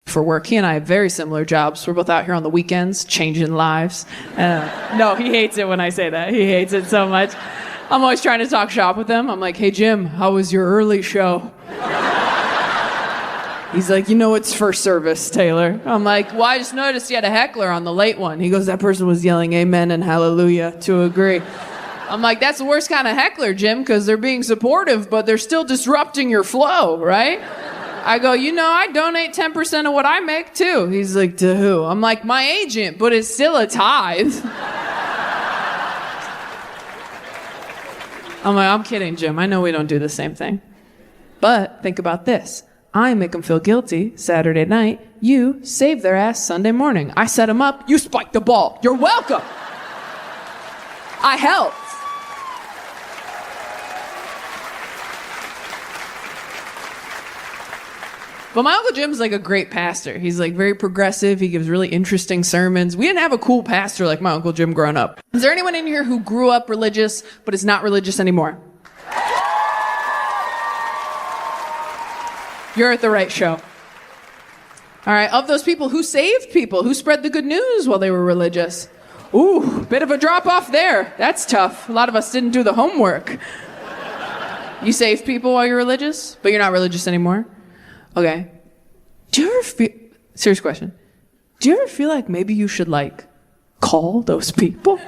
for work. He and I have very similar jobs. We're both out here on the weekends, changing lives. No, he hates it when I say that. He hates it so much. I'm always trying to talk shop with him. I'm like, hey, Jim, how was your early show? He's like, it's first service, Taylor. I'm like, well, I just noticed you had a heckler on the late one. He goes, that person was yelling amen and hallelujah to agree. I'm like, that's the worst kind of heckler, Jim, because they're being supportive, but they're still disrupting your flow, right? I go, I donate 10% of what I make, too. He's like, to who? I'm like, my agent, but it's still a tithe. I'm like, I'm kidding, Jim. I know we don't do the same thing. But think about this. I make them feel guilty Saturday night. You save their ass Sunday morning. I set them up. You spike the ball. You're welcome. I helped. But my Uncle Jim's like a great pastor. He's like very progressive. He gives really interesting sermons. We didn't have a cool pastor like my Uncle Jim growing up. Is there anyone in here who grew up religious but is not religious anymore? You're at the right show. All right, of those people, who saved people? Who spread the good news while they were religious? Ooh, bit of a drop off there. That's tough. A lot of us didn't do the homework. You saved people while you're religious, but you're not religious anymore? Okay. Do you ever feel, serious question, do you ever feel like maybe you should call those people?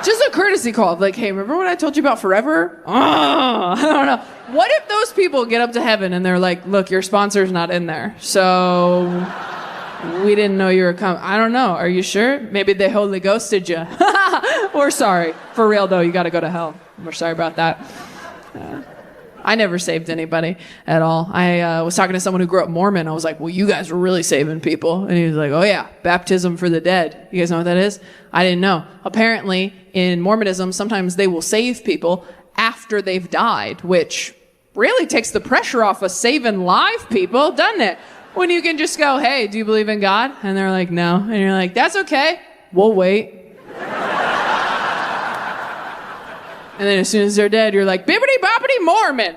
Just a courtesy call of hey, remember what I told you about forever? I don't know. What if those people get up to heaven and they're like, look, your sponsor's not in there, so we didn't know you were coming. I don't know. Are you sure? Maybe they Holy Ghosted you. We're sorry. For real, though, you got to go to hell. We're sorry about that. I never saved anybody at all. I was talking to someone who grew up Mormon. I was like, well, you guys were really saving people. And he was like, oh, yeah, baptism for the dead. You guys know what that is? I didn't know. Apparently, in Mormonism, sometimes they will save people after they've died, which really takes the pressure off of saving live people, doesn't it? When you can just go, hey, do you believe in God? And they're like, no. And you're like, that's okay. We'll wait. And then as soon as they're dead, you're like, bibbity-boppity Mormon.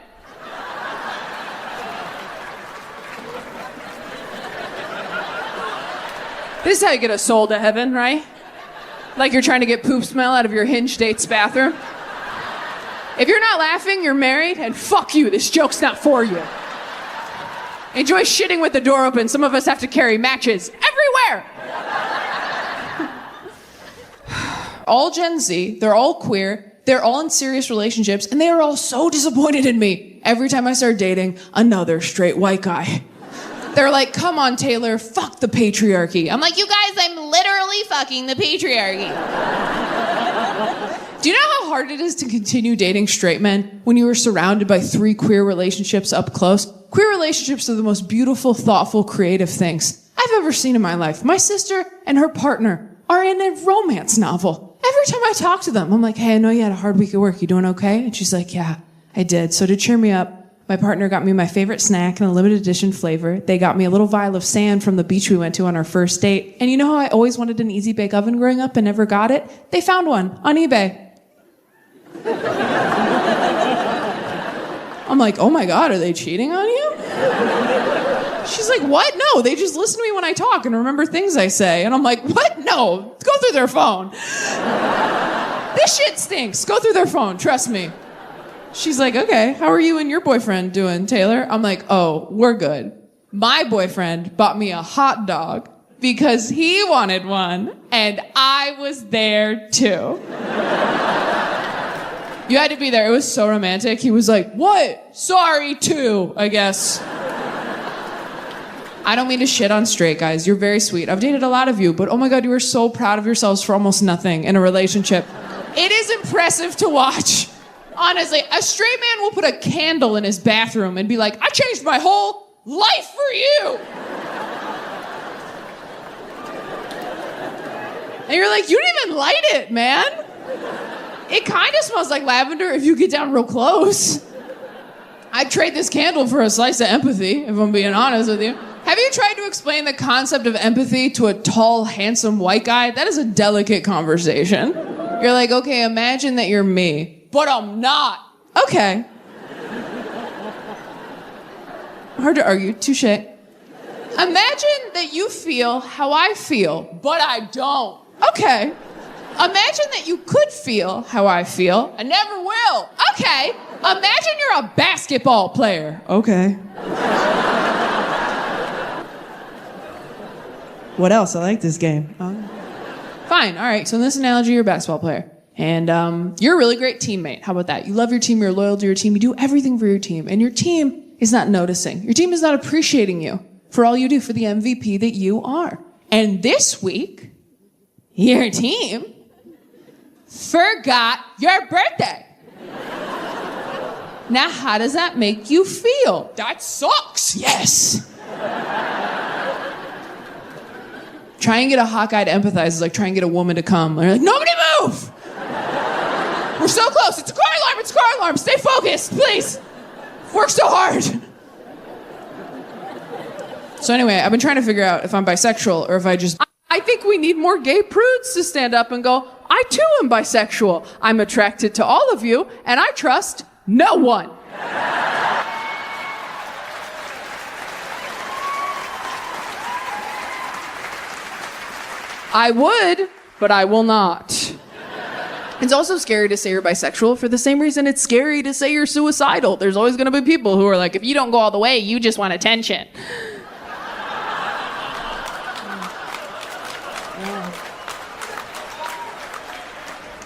This is how you get a soul to heaven, right? Like you're trying to get poop smell out of your hinge date's bathroom. If you're not laughing, you're married, and fuck you, this joke's not for you. Enjoy shitting with the door open. Some of us have to carry matches everywhere. All Gen Z, they're all queer, they're all in serious relationships, and they are all so disappointed in me every time I start dating another straight white guy. They're like, come on, Taylor, fuck the patriarchy. I'm like, you guys, I'm literally fucking the patriarchy. Do you know how hard it is to continue dating straight men when you are surrounded by 3 queer relationships up close? Queer relationships are the most beautiful, thoughtful, creative things I've ever seen in my life. My sister and her partner are in a romance novel. Every time I talk to them, I'm like, hey, I know you had a hard week at work. You doing okay? And she's like, yeah, I did. So to cheer me up, my partner got me my favorite snack in a limited edition flavor. They got me a little vial of sand from the beach we went to on our first date. And you know how I always wanted an easy bake oven growing up and never got it? They found one on eBay. I'm like, oh my God, are they cheating on you? She's like, what? No, they just listen to me when I talk and remember things I say. And I'm like, what? No, go through their phone. This shit stinks. Go through their phone, trust me. She's like, okay, how are you and your boyfriend doing, Taylor? I'm like, oh, we're good. My boyfriend bought me a hot dog because he wanted one, and I was there too. You had to be there. It was so romantic. He was like, what? Sorry, too, I guess. I don't mean to shit on straight guys. You're very sweet. I've dated a lot of you, but oh my God, you are so proud of yourselves for almost nothing in a relationship. It is impressive to watch. Honestly, a straight man will put a candle in his bathroom and be like, I changed my whole life for you. And you're like, you didn't even light it, man. It kind of smells like lavender if you get down real close. I'd trade this candle for a slice of empathy, if I'm being honest with you. Have you tried to explain the concept of empathy to a tall, handsome white guy? That is a delicate conversation. You're like, okay, imagine that you're me, but I'm not. Okay. Hard to argue, touche. Imagine that you feel how I feel, but I don't. Okay. Imagine that you could feel how I feel. I never will. Okay. Imagine you're a basketball player. Okay. What else? I like this game. Fine. All right. So in this analogy, you're a basketball player. And you're a really great teammate. How about that? You love your team. You're loyal to your team. You do everything for your team. And your team is not noticing. Your team is not appreciating you for all you do, for the MVP that you are. And this week, your team forgot your birthday. Now, how does that make you feel? That sucks. Yes. Try and get a hot guy to empathize is like trying to get a woman to come. They're like, nobody move! We're so close. It's a car alarm. It's a car alarm. Stay focused, please. Work so hard. So anyway, I've been trying to figure out if I'm bisexual or if I think we need more gay prudes to stand up and go, I too am bisexual. I'm attracted to all of you, and I trust no one. I would, but I will not. It's also scary to say you're bisexual for the same reason it's scary to say you're suicidal. There's always going to be people who are like, if you don't go all the way, you just want attention.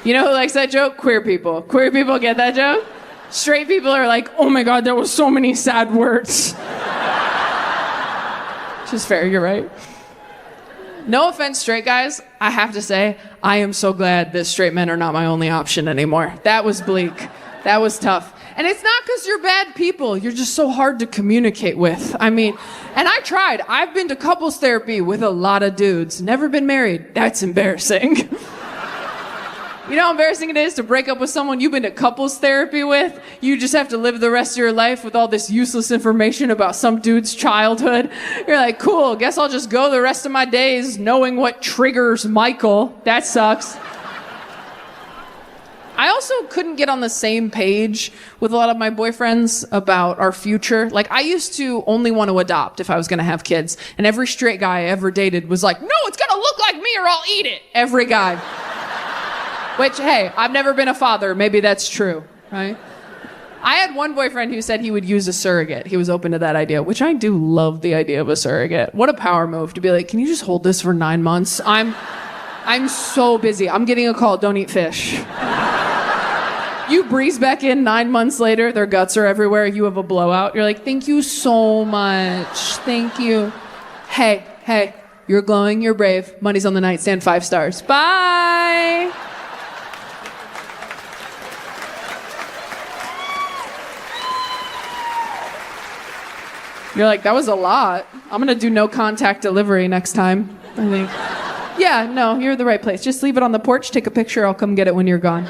You know who likes that joke? Queer people. Queer people get that joke? Straight people are like, oh my God, there was so many sad words. Which is fair, you're right. No offense, straight guys. I have to say, I am so glad that straight men are not my only option anymore. That was bleak. That was tough. And it's not because you're bad people. You're just so hard to communicate with. I mean, and I tried. I've been to couples therapy with a lot of dudes. Never been married. That's embarrassing. You know how embarrassing it is to break up with someone you've been to couples therapy with? You just have to live the rest of your life with all this useless information about some dude's childhood. You're like, cool, guess I'll just go the rest of my days knowing what triggers Michael. That sucks. I also couldn't get on the same page with a lot of my boyfriends about our future. Like, I used to only want to adopt if I was going to have kids. And every straight guy I ever dated was like, no, it's going to look like me or I'll eat it. Every guy. Which, hey, I've never been a father. Maybe that's true, right? I had one boyfriend who said he would use a surrogate. He was open to that idea, which I do love the idea of a surrogate. What a power move to be like, can you just hold this for 9 months? I'm so busy. I'm getting a call. Don't eat fish. You breeze back in 9 months later. Their guts are everywhere. You have a blowout. You're like, thank you so much. Thank you. Hey, you're glowing. You're brave. Money's on the nightstand. 5 stars. Bye. You're like, that was a lot. I'm going to do no contact delivery next time, I think. Yeah, no, you're at the right place. Just leave it on the porch, take a picture, I'll come get it when you're gone.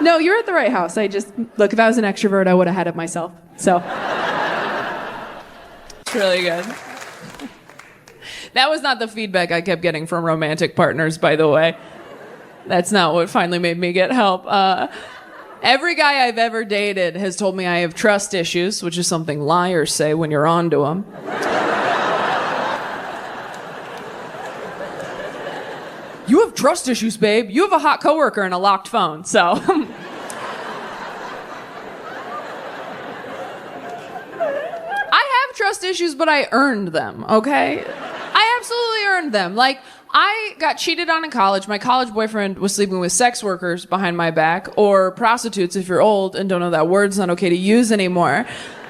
No, you're at the right house. Look, if I was an extrovert, I would have had it myself. So. It's really good. That was not the feedback I kept getting from romantic partners, by the way. That's not what finally made me get help. Every guy I've ever dated has told me I have trust issues, which is something liars say when you're onto them. You have trust issues, babe. You have a hot coworker and a locked phone, so. I have trust issues, but I earned them, okay? I absolutely earned them. Like, I got cheated on in college. My college boyfriend was sleeping with sex workers behind my back, or prostitutes if you're old and don't know that word's not okay to use anymore.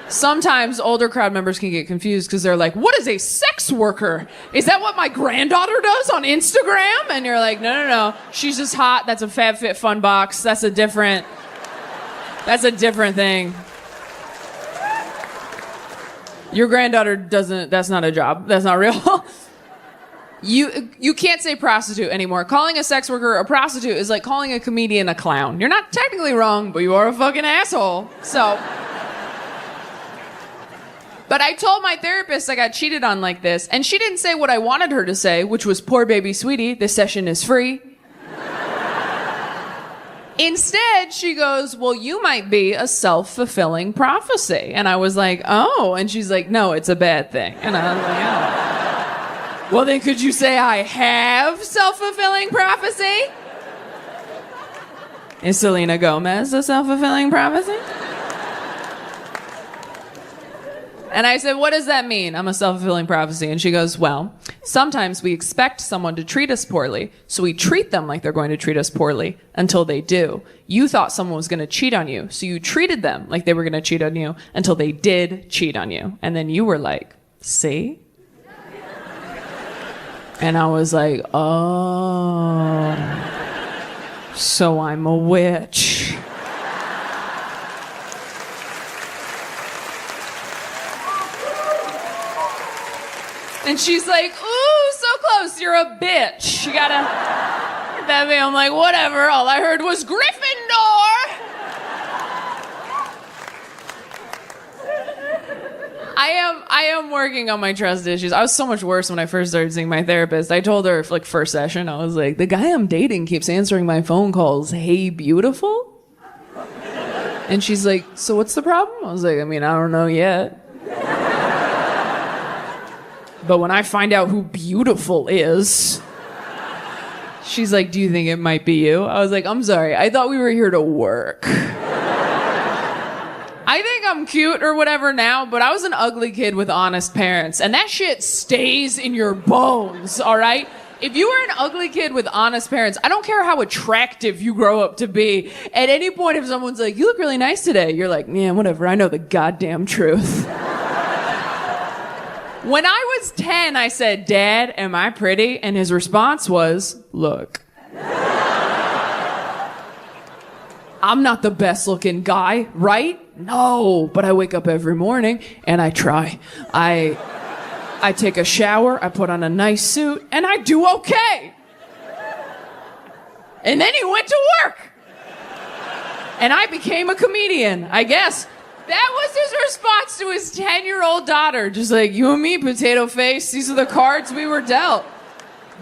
Sometimes older crowd members can get confused because they're like, what is a sex worker? Is that what my granddaughter does on Instagram? And you're like, no. She's just hot. That's a FabFitFun box. That's a different thing. Your granddaughter that's not a job. That's not real. You can't say prostitute anymore. Calling a sex worker a prostitute is like calling a comedian a clown. You're not technically wrong, but you are a fucking asshole. So. But I told my therapist I got cheated on like this, and she didn't say what I wanted her to say, which was, poor baby sweetie, this session is free. Instead, she goes, well, you might be a self-fulfilling prophecy. And I was like, oh. And she's like, no, it's a bad thing. And I was like, oh. Well, then could you say I have self-fulfilling prophecy? Is Selena Gomez a self-fulfilling prophecy? And I said, what does that mean? I'm a self-fulfilling prophecy. And she goes, well, sometimes we expect someone to treat us poorly, so we treat them like they're going to treat us poorly until they do. You thought someone was going to cheat on you, so you treated them like they were going to cheat on you until they did cheat on you. And then you were like, see? And I was like, oh, so I'm a witch. And she's like, ooh, so close, you're a bitch. You gotta get that me. I'm like, whatever, all I heard was Gryffindor. I am working on my trust issues. I was so much worse when I first started seeing my therapist. I told her, like, first session, I was like, the guy I'm dating keeps answering my phone calls, hey, beautiful? And she's like, so what's the problem? I was like, I mean, I don't know yet. But when I find out who beautiful is, she's like, do you think it might be you? I was like, I'm sorry, I thought we were here to work. I think I'm cute or whatever now, but I was an ugly kid with honest parents, and that shit stays in your bones, all right? If you were an ugly kid with honest parents, I don't care how attractive you grow up to be. At any point, if someone's like, you look really nice today, you're like, yeah, whatever, I know the goddamn truth. When I was 10, I said, Dad, am I pretty? And his response was, look. I'm not the best looking guy, right? No, but I wake up every morning and I try. I take a shower, I put on a nice suit, and I do okay. And then he went to work. And I became a comedian, I guess. That was his response to his 10-year-old daughter. Just like, you and me, potato face, these are the cards we were dealt.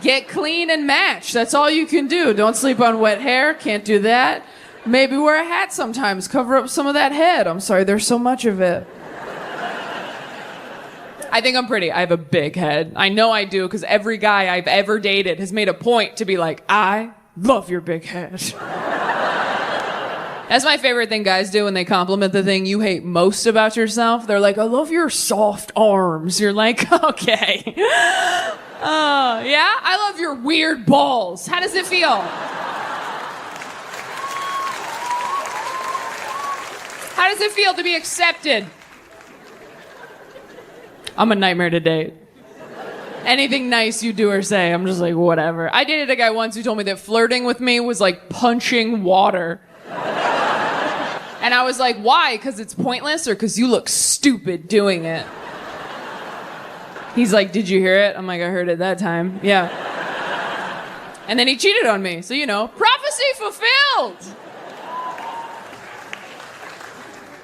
Get clean and match. That's all you can do. Don't sleep on wet hair. Can't do that. Maybe wear a hat sometimes. Cover up some of that head. I'm sorry, there's so much of it. I think I'm pretty. I have a big head. I know I do, because every guy I've ever dated has made a point to be like, I love your big head. That's my favorite thing guys do when they compliment the thing you hate most about yourself. They're like, I love your soft arms. You're like, okay. Yeah? I love your weird balls. How does it feel? How does it feel to be accepted? I'm a nightmare to date. Anything nice you do or say, I'm just like, whatever. I dated a guy once who told me that flirting with me was like punching water. And I was like, why? Because it's pointless or because you look stupid doing it? He's like, did you hear it? I'm like, I heard it that time. Yeah. And then he cheated on me. So, prophecy fulfilled.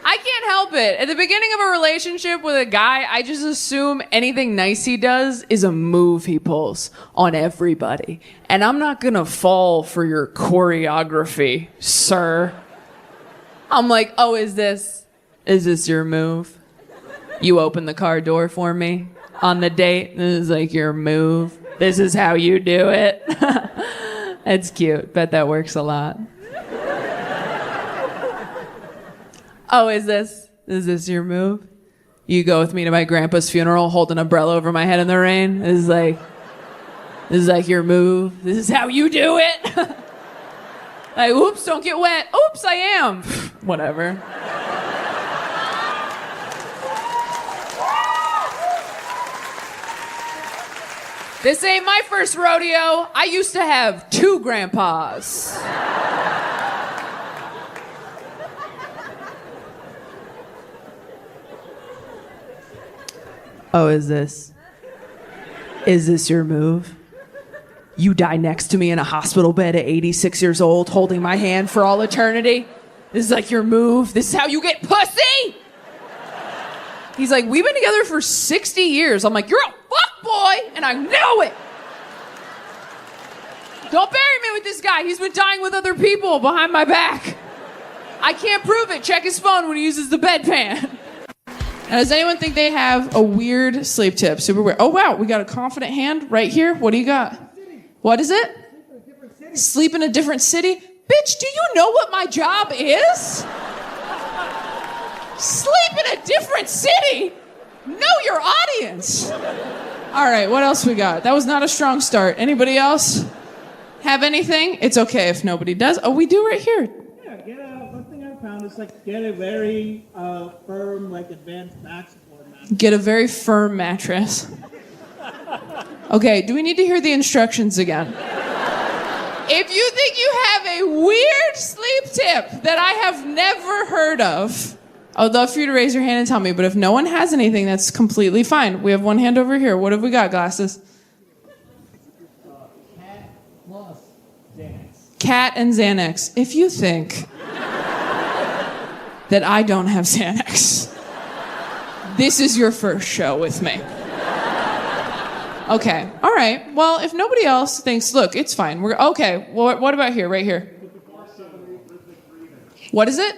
I can't help it. At the beginning of a relationship with a guy, I just assume anything nice he does is a move he pulls on everybody. And I'm not gonna fall for your choreography, sir. I'm like, oh, is this your move? You open the car door for me on the date? This is like your move. This is how you do it. It's cute. Bet that works a lot. Oh, is this your move? You go with me to my grandpa's funeral, hold an umbrella over my head in the rain? This is like your move. This is how you do it. Like, oops, don't get wet. Oops, I am. Whatever. This ain't my first rodeo. I used to have 2 grandpas. Oh, is this your move? You die next to me in a hospital bed at 86 years old, holding my hand for all eternity? This is like your move? This is how you get pussy? He's like, we've been together for 60 years. I'm like, you're a fuckboy, and I know it. Don't bury me with this guy. He's been dying with other people behind my back. I can't prove it. Check his phone when he uses the bedpan. Now, does anyone think they have a weird sleep tip? Super weird. Oh, wow. We got a confident hand right here. What do you got? What is it? Sleep in a different city? Bitch, do you know what my job is? Sleep in a different city? Know your audience. All right, what else we got? That was not a strong start. Anybody else have anything? It's okay if nobody does. Oh, we do right here. Yeah, one thing I found is get a very firm, advanced back support mattress. Get a very firm mattress. Okay, do we need to hear the instructions again? If you think you have a weird sleep tip that I have never heard of, I would love for you to raise your hand and tell me, but if no one has anything, that's completely fine. We have one hand over here. What have we got, Glasses? Cat plus Xanax. Cat and Xanax. If you think that I don't have Xanax, this is your first show with me. Okay, all right. Well, if nobody else thinks, look, it's fine. We're okay. Well, what about here, right here? What is it?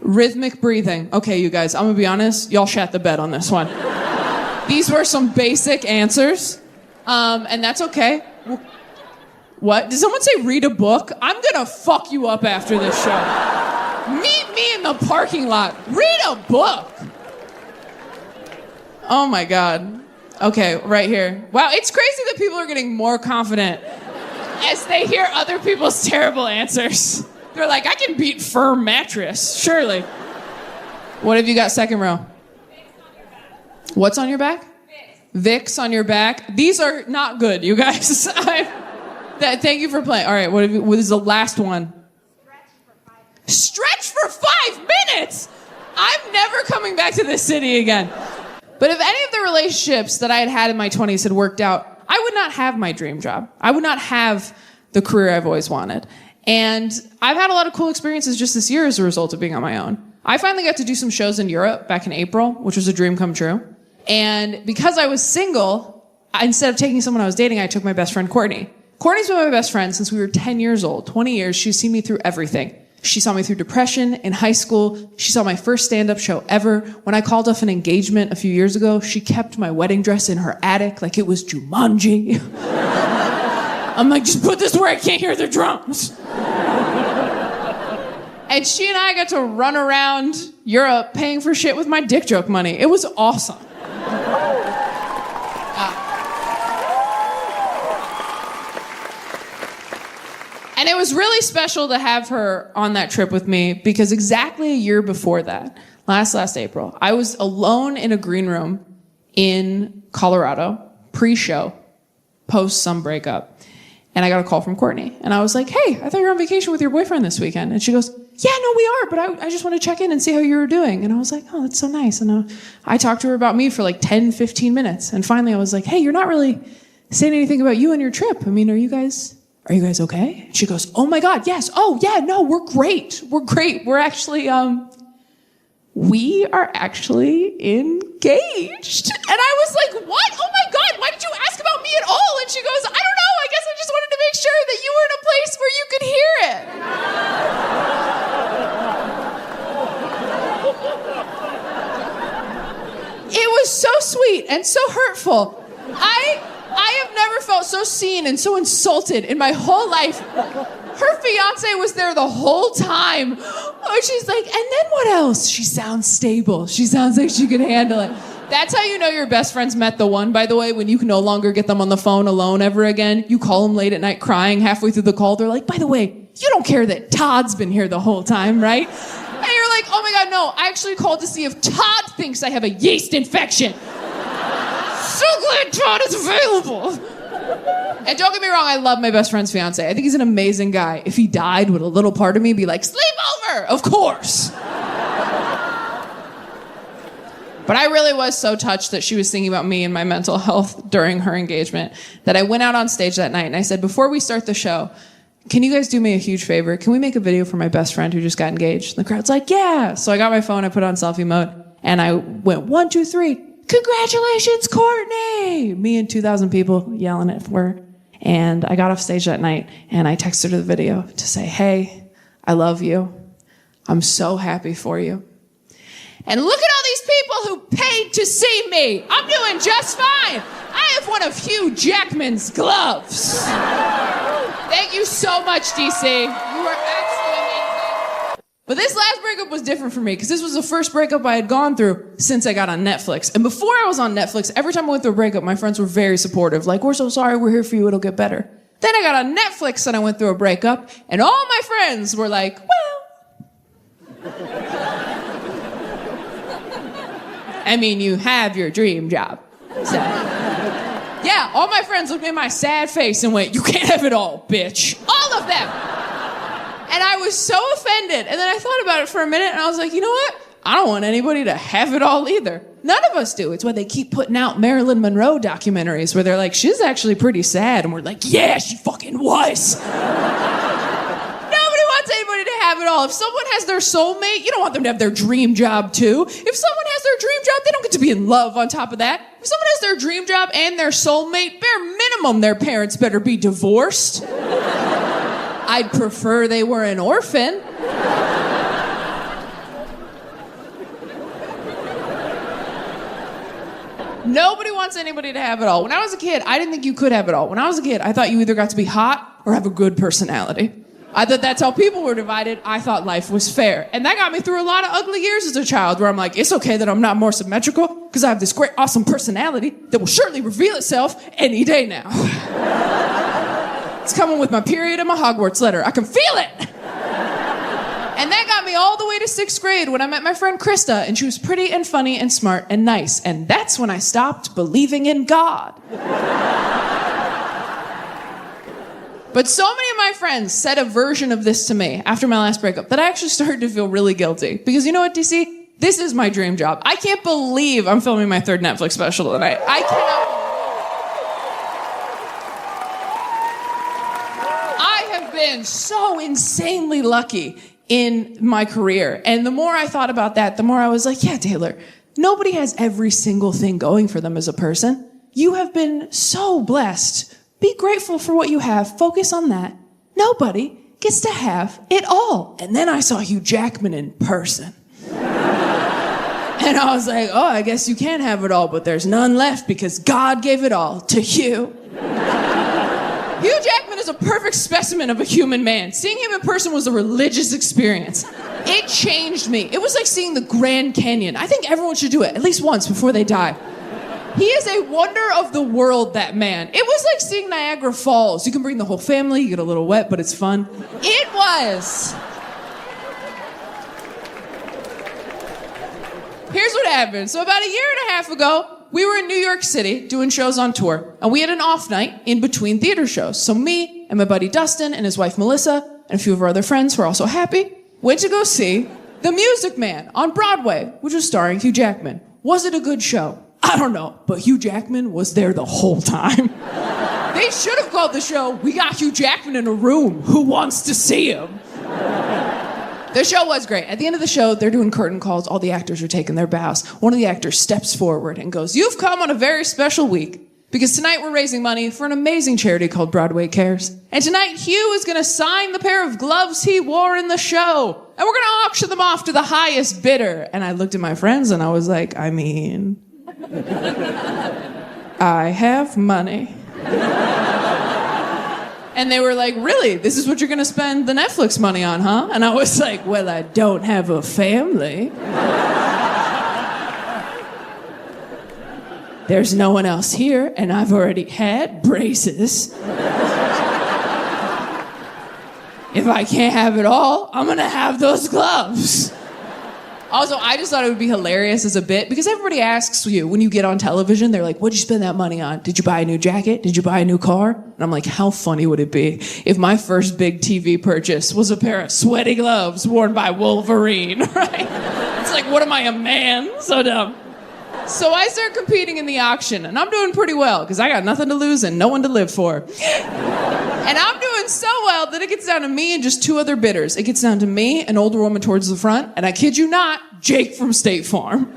Rhythmic breathing. Okay, you guys, I'm gonna be honest. Y'all shat the bed on this one. These were some basic answers, and that's okay. What? Did someone say read a book? I'm gonna fuck you up after this show. Meet me in the parking lot. Read a book. Oh my God. Okay, right here. Wow, it's crazy that people are getting more confident as they hear other people's terrible answers. They're like, I can beat firm mattress, surely. What have you got second row? What's on your back? Vicks on your back. These are not good, you guys. Thank you for playing. All right, what is the last one? Stretch for 5 minutes! I'm never coming back to this city again. But if any of the relationships that I had in my 20s had worked out, I would not have my dream job. I would not have the career I've always wanted. And I've had a lot of cool experiences just this year as a result of being on my own. I finally got to do some shows in Europe back in April, which was a dream come true. And because I was single, instead of taking someone I was dating, I took my best friend, Courtney. Courtney's been my best friend since we were 10 years old. 20 years, she's seen me through everything. She saw me through depression in high school. She saw my first stand-up show ever. When I called off an engagement a few years ago, she kept my wedding dress in her attic like it was Jumanji. I'm like, just put this where I can't hear the drums. And she and I got to run around Europe paying for shit with my dick joke money. It was awesome. And it was really special to have her on that trip with me because exactly a year before that, last April, I was alone in a green room in Colorado, pre-show, post some breakup. And I got a call from Courtney. And I was like, hey, I thought you were on vacation with your boyfriend this weekend. And she goes, yeah, no, we are, but I just want to check in and see how you were doing. And I was like, oh, that's so nice. And I talked to her about me for 10, 15 minutes. And finally I was like, hey, you're not really saying anything about you and your trip. I mean, are you guys okay? And she goes, oh my God, yes. Oh yeah, no, we're great. We're actually, we are actually engaged. And I was like, what? Oh my God, why did you ask about me at all? And she goes, I don't know. I guess I just wanted to make sure that you were in a place where you could hear it. It was so sweet and so hurtful. I have never felt so seen and so insulted in my whole life. Her fiance was there the whole time. Oh, she's like, and then what else? She sounds stable. She sounds like she can handle it. That's how you know your best friends met the one, by the way, when you can no longer get them on the phone alone ever again. You call them late at night crying halfway through the call. They're like, by the way, you don't care that Todd's been here the whole time, right? And you're like, oh my God, no. I actually called to see if Todd thinks I have a yeast infection. So glad Todd is available. And don't get me wrong, I love my best friend's fiance. I think he's an amazing guy. If he died, would a little part of me be like, sleep over? Of course. But I really was so touched that she was thinking about me and my mental health during her engagement that I went out on stage that night and I said, before we start the show, can you guys do me a huge favor? Can we make a video for my best friend who just got engaged? And the crowd's like, yeah. So I got my phone, I put it on selfie mode, and I went 1, 2, 3. Congratulations, Courtney! Me and 2,000 people yelling it for her. And I got off stage that night, and I texted her the video to say, hey, I love you. I'm so happy for you. And look at all these people who paid to see me. I'm doing just fine. I have one of Hugh Jackman's gloves. Thank you so much, DC. You were absolutely amazing. But this last breakup was different for me because this was the first breakup I had gone through since I got on Netflix. And before I was on Netflix, every time I went through a breakup, my friends were very supportive. Like, we're so sorry, we're here for you, it'll get better. Then I got on Netflix and I went through a breakup, and all my friends were like, well... I mean, you have your dream job. So, yeah, all my friends looked at my sad face and went, you can't have it all, bitch. All of them. And I was so offended. And then I thought about it for a minute, and I was like, you know what? I don't want anybody to have it all either. None of us do. It's why they keep putting out Marilyn Monroe documentaries where they're like, she's actually pretty sad. And we're like, yeah, she fucking was. Anybody to have it all. If someone has their soulmate, you don't want them to have their dream job too. If someone has their dream job, they don't get to be in love on top of that. If someone has their dream job and their soulmate, bare minimum their parents better be divorced. I'd prefer they were an orphan. Nobody wants anybody to have it all. When I was a kid, I didn't think you could have it all. When I was a kid, I thought you either got to be hot or have a good personality. I thought that's how people were divided. I thought life was fair. And that got me through a lot of ugly years as a child where I'm like, it's okay that I'm not more symmetrical because I have this great, awesome personality that will surely reveal itself any day now. It's coming with my period and my Hogwarts letter. I can feel it. And that got me all the way to 6th grade when I met my friend Krista, and she was pretty and funny and smart and nice. And that's when I stopped believing in God. But so many of my friends said a version of this to me after my last breakup that I actually started to feel really guilty. Because you know what, DC? This is my dream job. I can't believe I'm filming my 3rd Netflix special tonight. I cannot. I have been so insanely lucky in my career. And the more I thought about that, the more I was like, yeah, Taylor, nobody has every single thing going for them as a person. You have been so blessed. Be grateful for what you have. Focus on that. Nobody gets to have it all. And then I saw Hugh Jackman in person. And I was like, oh, I guess you can't have it all, but there's none left because God gave it all to Hugh. Hugh Jackman is a perfect specimen of a human man. Seeing him in person was a religious experience. It changed me. It was like seeing the Grand Canyon. I think everyone should do it at least once before they die. He is a wonder of the world, that man. It was like seeing Niagara Falls. You can bring the whole family, you get a little wet, but it's fun. It was. Here's what happened. So about a year and a half ago, we were in New York City doing shows on tour, and we had an off night in between theater shows. So me and my buddy Dustin and his wife Melissa and a few of our other friends who are also happy went to go see The Music Man on Broadway, which was starring Hugh Jackman. Was it a good show? I don't know, but Hugh Jackman was there the whole time. They should have called the show, We Got Hugh Jackman in a Room. Who wants to see him? The show was great. At the end of the show, they're doing curtain calls. All the actors are taking their bows. One of the actors steps forward and goes, you've come on a very special week because tonight we're raising money for an amazing charity called Broadway Cares. And tonight, Hugh is going to sign the pair of gloves he wore in the show. And we're going to auction them off to the highest bidder. And I looked at my friends and I was like, I mean... I have money. And they were like, really? This is what you're going to spend the Netflix money on, huh? And I was like, well, I don't have a family. There's no one else here, and I've already had braces. If I can't have it all, I'm going to have those gloves. Also, I just thought it would be hilarious as a bit because everybody asks you when you get on television, they're like, what'd you spend that money on? Did you buy a new jacket? Did you buy a new car? And I'm like, how funny would it be if my first big TV purchase was a pair of sweaty gloves worn by Wolverine, right? It's like, what am I, a man? So dumb. So I start competing in the auction, and I'm doing pretty well because I got nothing to lose and no one to live for. And I'm doing so well that it gets down to me and just 2 other bidders. It gets down to me, an older woman towards the front, and I kid you not, Jake from State Farm.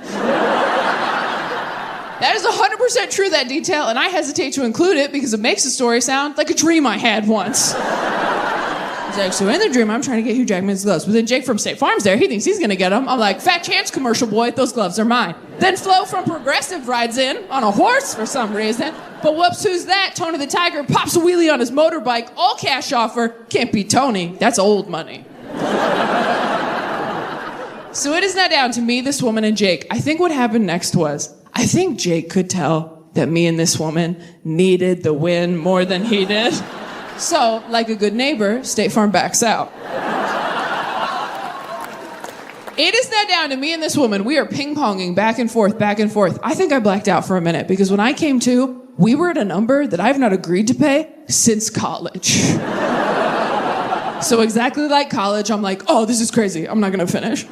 That is 100% true, that detail, and I hesitate to include it because it makes the story sound like a dream I had once. He's like, so in the dream, I'm trying to get Hugh Jackman's gloves. But then Jake from State Farm's there. He thinks he's going to get them. I'm like, fat chance, commercial boy. Those gloves are mine. Then Flo from Progressive rides in on a horse for some reason. But whoops, who's that? Tony the Tiger pops a wheelie on his motorbike. All cash offer. Can't beat Tony. That's old money. So it is now down to me, this woman, and Jake. I think what happened next was, I think Jake could tell that me and this woman needed the win more than he did. So, like a good neighbor, State Farm backs out. It is now down to me and this woman. We are ping-ponging back and forth, back and forth. I think I blacked out for a minute because when I came to, we were at a number that I've not agreed to pay since college. So exactly like college, I'm like, oh, this is crazy. I'm not going to finish.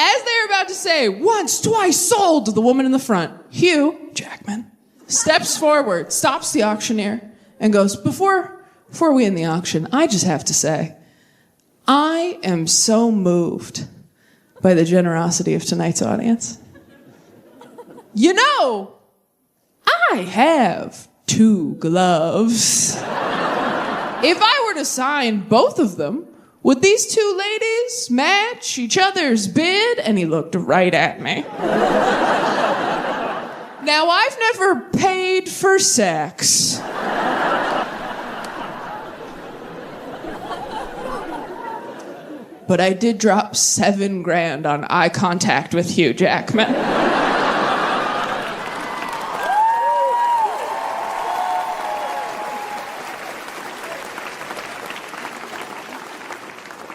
As they're about to say, once, twice, sold, the woman in the front, Hugh Jackman, steps forward, stops the auctioneer, and goes, before we end the auction, I just have to say, I am so moved by the generosity of tonight's audience. You know, I have 2 gloves. If I were to sign both of them, would these 2 ladies match each other's bid? And he looked right at me. Now, I've never paid for sex. But I did drop $7,000 on eye contact with Hugh Jackman.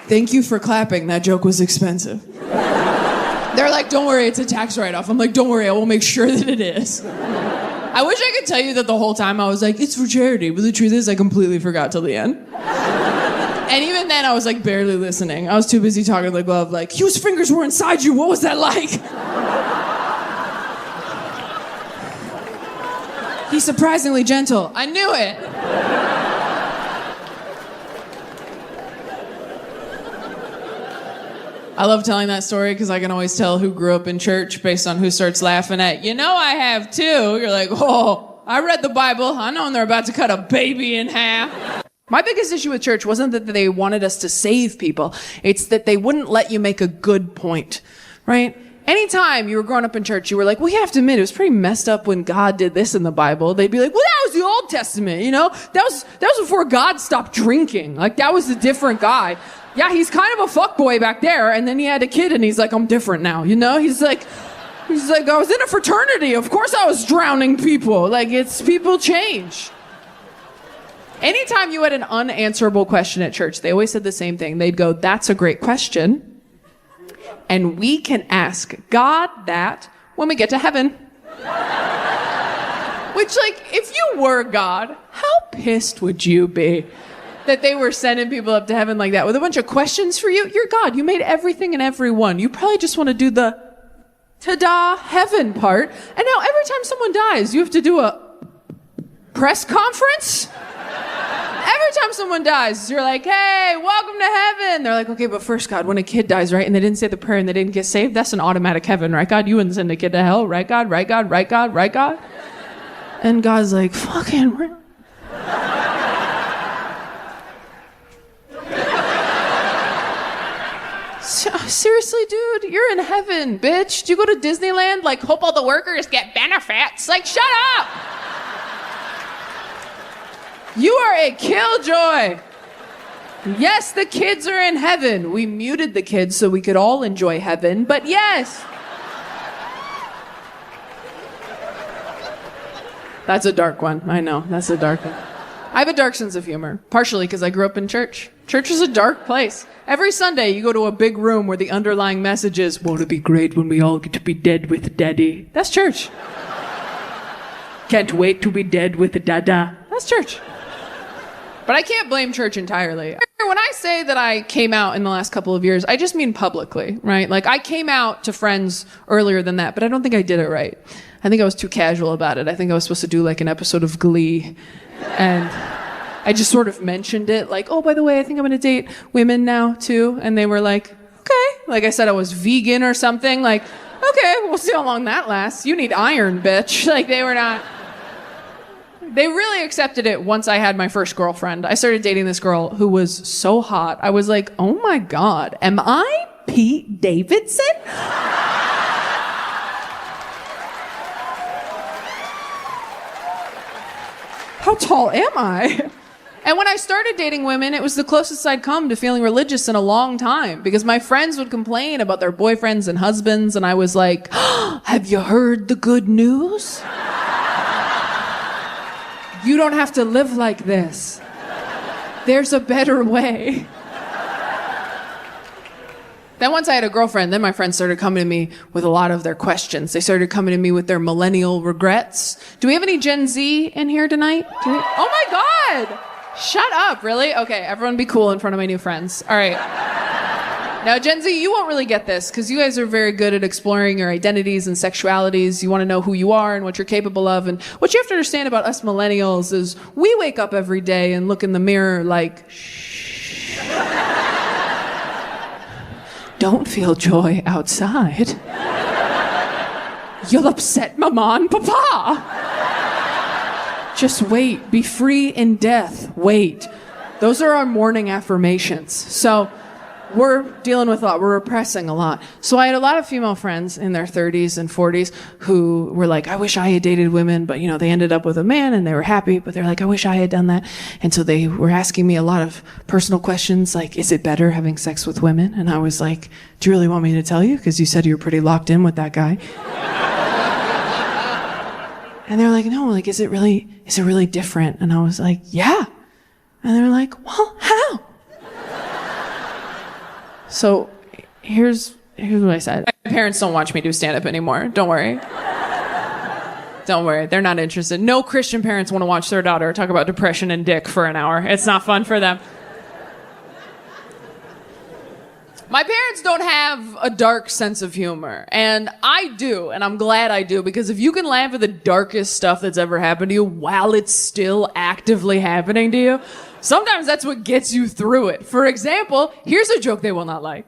Thank you for clapping. That joke was expensive. They're like, don't worry, it's a tax write-off. I'm like, don't worry, I will make sure that it is. I wish I could tell you that the whole time I was like, it's for charity, but the truth is I completely forgot till the end. And even then I was like barely listening. I was too busy talking to the glove like, Hugh's fingers were inside you, what was that like? He's surprisingly gentle. I knew it. I love telling that story because I can always tell who grew up in church based on who starts laughing at, you know I have too. You're like, oh, I read the Bible. I know when they're about to cut a baby in half. My biggest issue with church wasn't that they wanted us to save people. It's that they wouldn't let you make a good point, right? Anytime you were growing up in church, you were like, well, you have to admit, it was pretty messed up when God did this in the Bible. They'd be like, well, that was the Old Testament, you know? That was before God stopped drinking. Like, that was a different guy. Yeah, he's kind of a fuckboy back there, and then he had a kid, and he's like, I'm different now, you know? He's like, I was in a fraternity. Of course I was drowning people. Like, people change. Anytime you had an unanswerable question at church, they always said the same thing. They'd go, that's a great question, and we can ask God that when we get to heaven. Which, like, if you were God, how pissed would you be that they were sending people up to heaven like that with a bunch of questions for you? You're God. You made everything and everyone. You probably just want to do the ta-da heaven part. And now every time someone dies, you have to do a press conference? Every time someone dies, you're like, hey, welcome to heaven. They're like, okay, but first, God, when a kid dies, right, and they didn't say the prayer and they didn't get saved, that's an automatic heaven, right, God? You wouldn't send a kid to hell, right, God? Right, God? Right, God? Right, God? And God's like, fucking really? Seriously, dude, you're in heaven, bitch. Do you go to Disneyland? Like, hope all the workers get benefits? Like, shut up. You are a killjoy. Yes, the kids are in heaven. We muted the kids so we could all enjoy heaven, but yes. That's a dark one. I know, that's a dark one. I have a dark sense of humor, partially because I grew up in church. Church is a dark place. Every Sunday, you go to a big room where the underlying message is, won't it be great when we all get to be dead with Daddy? That's church. Can't wait to be dead with Dada. That's church. But I can't blame church entirely. When I say that I came out in the last couple of years, I just mean publicly, right? Like, I came out to friends earlier than that, but I don't think I did it right. I think I was too casual about it. I think I was supposed to do like an episode of Glee. And I just sort of mentioned it, like, oh, by the way, I think I'm going to date women now, too. And they were like, okay. Like I said I was vegan or something. Like, okay, we'll see how long that lasts. You need iron, bitch. Like, they were not... They really accepted it once I had my first girlfriend. I started dating this girl who was so hot. I was like, oh my God, am I Pete Davidson? How tall am I? And when I started dating women, it was the closest I'd come to feeling religious in a long time, because my friends would complain about their boyfriends and husbands, and I was like, oh, have you heard the good news? You don't have to live like this. There's a better way. Then once I had a girlfriend, then my friends started coming to me with a lot of their questions. They started coming to me with their millennial regrets. Do we have any Gen Z in here tonight? Oh my God! Shut up, really? Okay, everyone be cool in front of my new friends. All right. Now, Gen Z, you won't really get this because you guys are very good at exploring your identities and sexualities. You want to know who you are and what you're capable of. And what you have to understand about us millennials is we wake up every day and look in the mirror like, shh. Don't feel joy outside. You'll upset Mama and Papa. Just wait. Be free in death. Wait. Those are our morning affirmations. So we're dealing with a lot. We're repressing a lot. So I had a lot of female friends in their 30s and 40s who were like, I wish I had dated women, but they ended up with a man and they were happy, but they're like, I wish I had done that. And so they were asking me a lot of personal questions like, is it better having sex with women? And I was like, do you really want me to tell you? Because you said you were pretty locked in with that guy. And they're like, no, like, is it really different? And I was like, yeah. And they're like, well, how? So here's what I said. My parents don't watch me do stand-up anymore. Don't worry. Don't worry. They're not interested. No Christian parents want to watch their daughter talk about depression and dick for an hour. It's not fun for them. My parents don't have a dark sense of humor, and I do, and I'm glad I do, because if you can laugh at the darkest stuff that's ever happened to you while it's still actively happening to you, sometimes that's what gets you through it. For example, here's a joke they will not like.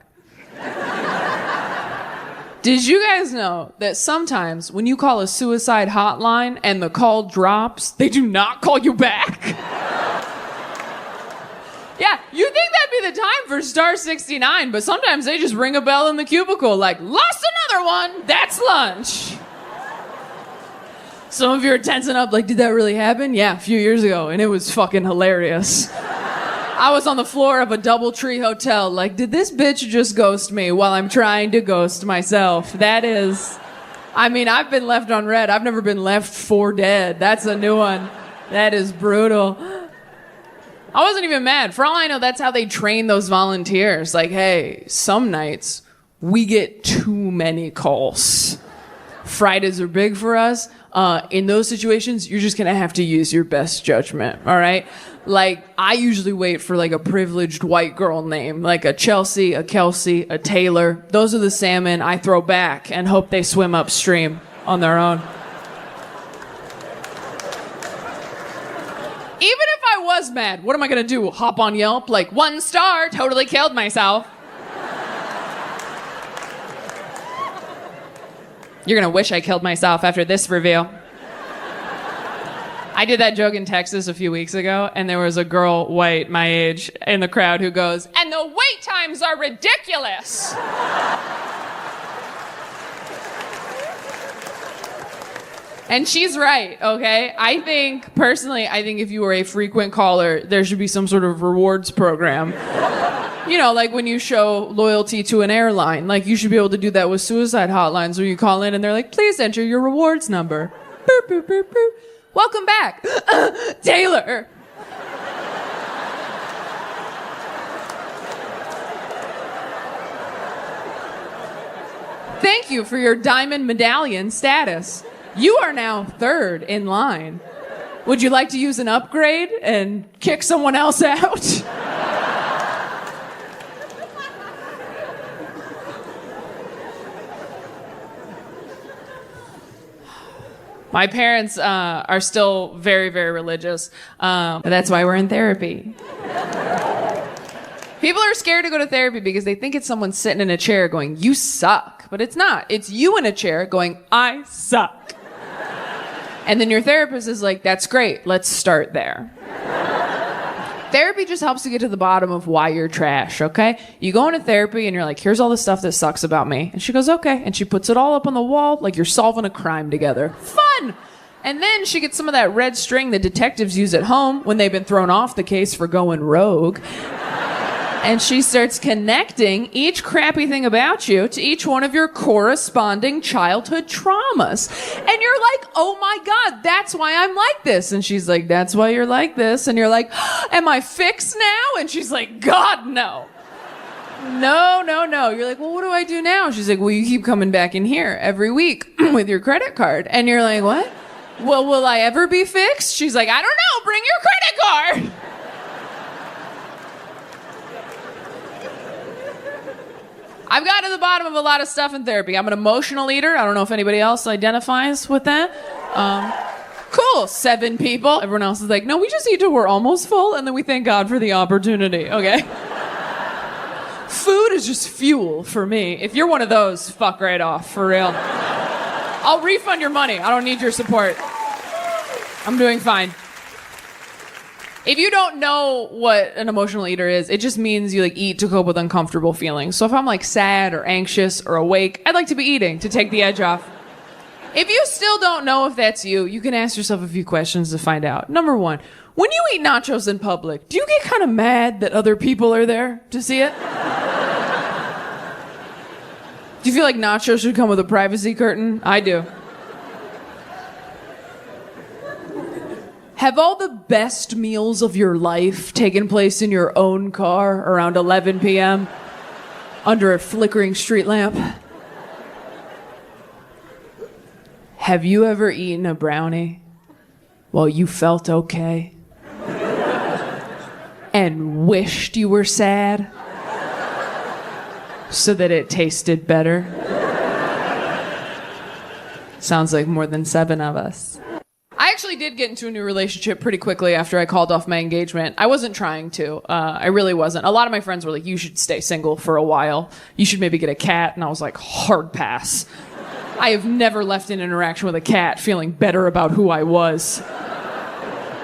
Did you guys know that sometimes when you call a suicide hotline and the call drops, they do not call you back? Yeah, you think that'd be the time for star 69, but sometimes they just ring a bell in the cubicle like, lost another one, that's lunch. Some of you are tensing up like, did that really happen? Yeah, a few years ago, and it was fucking hilarious. I was on the floor of a DoubleTree hotel like, did this bitch just ghost me while I'm trying to ghost myself? That is, I've been left on red. I've never been left for dead. That's a new one. That is brutal. I wasn't even mad. For all I know, that's how they train those volunteers. Like, hey, some nights we get too many calls. Fridays are big for us. In those situations, you're just going to have to use your best judgment, all right? Like, I usually wait for, like, a privileged white girl name, like a Chelsea, a Kelsey, a Taylor. Those are the salmon I throw back and hope they swim upstream on their own. Even if I was mad, what am I going to do? Hop on Yelp? Like, 1 star, totally killed myself. You're going to wish I killed myself after this reveal. I did that joke in Texas a few weeks ago, and there was a girl, white, my age, in the crowd who goes, and the wait times are ridiculous. And she's right, okay? I think if you were a frequent caller, there should be some sort of rewards program. Like when you show loyalty to an airline. Like, you should be able to do that with suicide hotlines where you call in and they're like, please enter your rewards number. Boop, boop, boop, boop. Welcome back. Taylor. Thank you for your diamond medallion status. You are now 3rd in line. Would you like to use an upgrade and kick someone else out? My parents are still very, very religious. But that's why we're in therapy. People are scared to go to therapy because they think it's someone sitting in a chair going, you suck. But it's not. It's you in a chair going, I suck. And then your therapist is like, that's great. Let's start there. Therapy just helps you get to the bottom of why you're trash, okay? You go into therapy and you're like, here's all the stuff that sucks about me. And she goes, okay. And she puts it all up on the wall like you're solving a crime together. Fun! And then she gets some of that red string that detectives use at home when they've been thrown off the case for going rogue. And she starts connecting each crappy thing about you to each one of your corresponding childhood traumas. And you're like, oh my God, that's why I'm like this. And she's like, that's why you're like this. And you're like, am I fixed now? And she's like, God, no. No. You're like, well, what do I do now? She's like, well, you keep coming back in here every week with your credit card. And you're like, what? Well, will I ever be fixed? She's like, I don't know, bring your credit card. I've got to the bottom of a lot of stuff in therapy. I'm an emotional eater. I don't know if anybody else identifies with that. Cool, 7 people. Everyone else is like, no, we just eat till we're almost full, and then we thank God for the opportunity, okay? Food is just fuel for me. If you're one of those, fuck right off, for real. I'll refund your money. I don't need your support. I'm doing fine. If you don't know what an emotional eater is, it just means you like eat to cope with uncomfortable feelings. So if I'm like sad or anxious or awake, I'd like to be eating to take the edge off. If you still don't know if that's you, you can ask yourself a few questions to find out. Number 1, when you eat nachos in public, do you get kind of mad that other people are there to see it? Do you feel like nachos should come with a privacy curtain? I do. Have all the best meals of your life taken place in your own car around 11 p.m. under a flickering street lamp? Have you ever eaten a brownie while you felt okay and wished you were sad so that it tasted better? Sounds like more than 7 of us. I actually did get into a new relationship pretty quickly after I called off my engagement. I wasn't trying to. I really wasn't. A lot of my friends were like, you should stay single for a while. You should maybe get a cat. And I was like, hard pass. I have never left an interaction with a cat feeling better about who I was.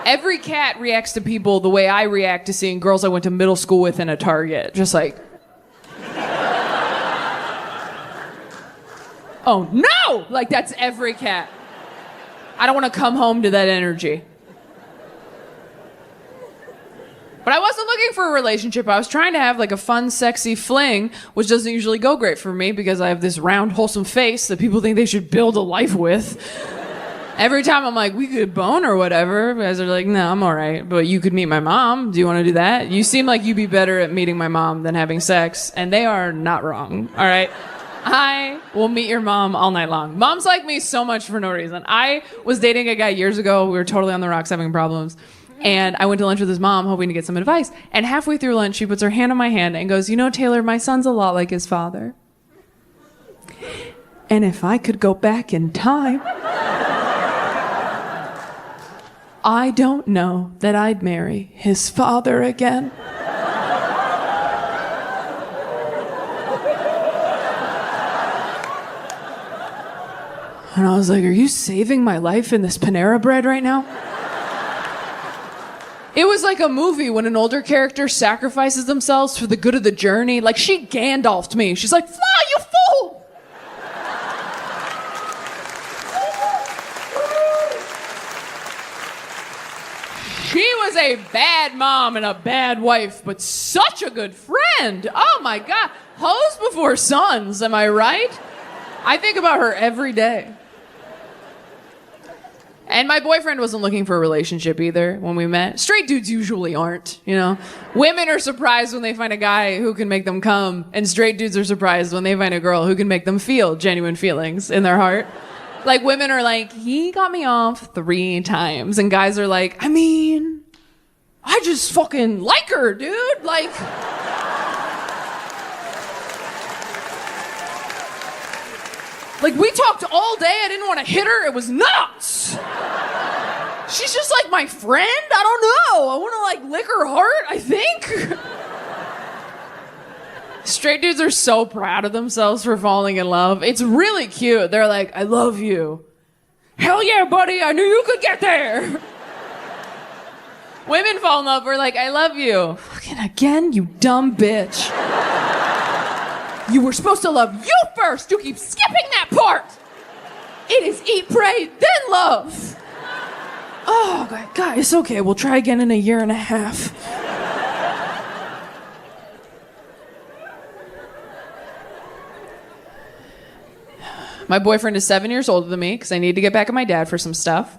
Every cat reacts to people the way I react to seeing girls I went to middle school with in a Target. Just like, oh no! Like that's every cat. I don't want to come home to that energy. But I wasn't looking for a relationship. I was trying to have like a fun, sexy fling, which doesn't usually go great for me because I have this round, wholesome face that people think they should build a life with. Every time I'm like, we could bone or whatever, guys are like, no, I'm all right. But you could meet my mom. Do you want to do that? You seem like you'd be better at meeting my mom than having sex. And they are not wrong, all right? I will meet your mom all night long. Moms like me so much for no reason. I was dating a guy years ago. We were totally on the rocks having problems. And I went to lunch with his mom hoping to get some advice. And halfway through lunch, she puts her hand on my hand and goes, you know, Taylor, my son's a lot like his father. And if I could go back in time, I don't know that I'd marry his father again. And I was like, are you saving my life in this Panera Bread right now? It was like a movie when an older character sacrifices themselves for the good of the journey. Like, she Gandalf'd me. She's like, fly, you fool! She was a bad mom and a bad wife, but such a good friend. Oh my God. Hoes before sons, am I right? I think about her every day. And my boyfriend wasn't looking for a relationship either when we met. Straight dudes usually aren't, you know? Women are surprised when they find a guy who can make them come, and straight dudes are surprised when they find a girl who can make them feel genuine feelings in their heart. Like, women are like, he got me off 3 times. And guys are like, I mean, I just fucking like her, dude. Like... Like, we talked all day. I didn't want to hit her. It was nuts. She's just like my friend. I don't know. I want to, like, lick her heart, I think. Straight dudes are so proud of themselves for falling in love. It's really cute. They're like, I love you. Hell yeah, buddy, I knew you could get there. Women fall in love, we're like, I love you. Fucking again, you dumb bitch. You were supposed to love you first. You keep skipping that part. It is eat, pray, then love. Oh, God, it's okay. We'll try again in a year and a half. My boyfriend is 7 years older than me because I need to get back at my dad for some stuff.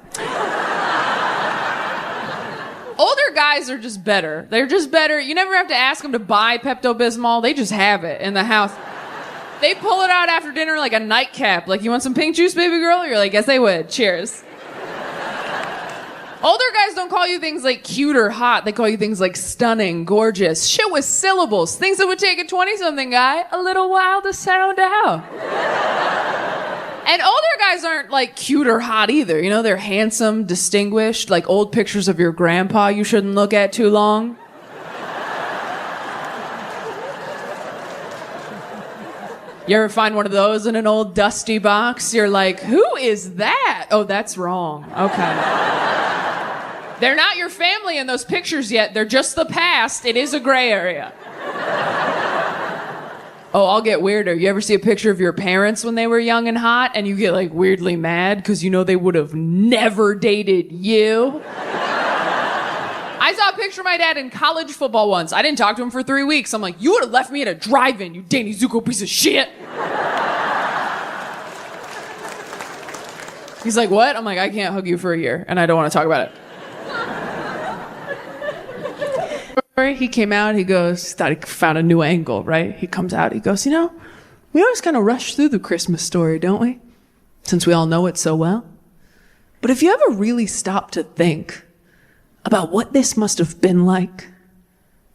Older guys are just better. They're just better. You never have to ask them to buy Pepto-Bismol. They just have it in the house. They pull it out after dinner like a nightcap. Like, you want some pink juice, baby girl? You're like, yes, they would. Cheers. Older guys don't call you things like cute or hot. They call you things like stunning, gorgeous, shit with syllables. Things that would take a 20-something guy a little while to sound out. And older guys aren't like cute or hot either. You know, they're handsome, distinguished, like old pictures of your grandpa you shouldn't look at too long. You ever find one of those in an old dusty box? You're like, who is that? Oh, that's wrong. Okay. They're not your family in those pictures yet. They're just the past. It is a gray area. Oh, I'll get weirder. You ever see a picture of your parents when they were young and hot and you get like weirdly mad because you know they would have never dated you? I saw a picture of my dad in college football once. I didn't talk to him for 3 weeks. I'm like, you would have left me at a drive-in, you Danny Zuko piece of shit. He's like, what? I'm like, I can't hug you for a year and I don't want to talk about it. He came out, he goes, thought he found a new angle, right? He comes out, he goes, you know, we always kind of rush through the Christmas story, don't we? Since we all know it so well. But if you ever really stop to think about what this must have been like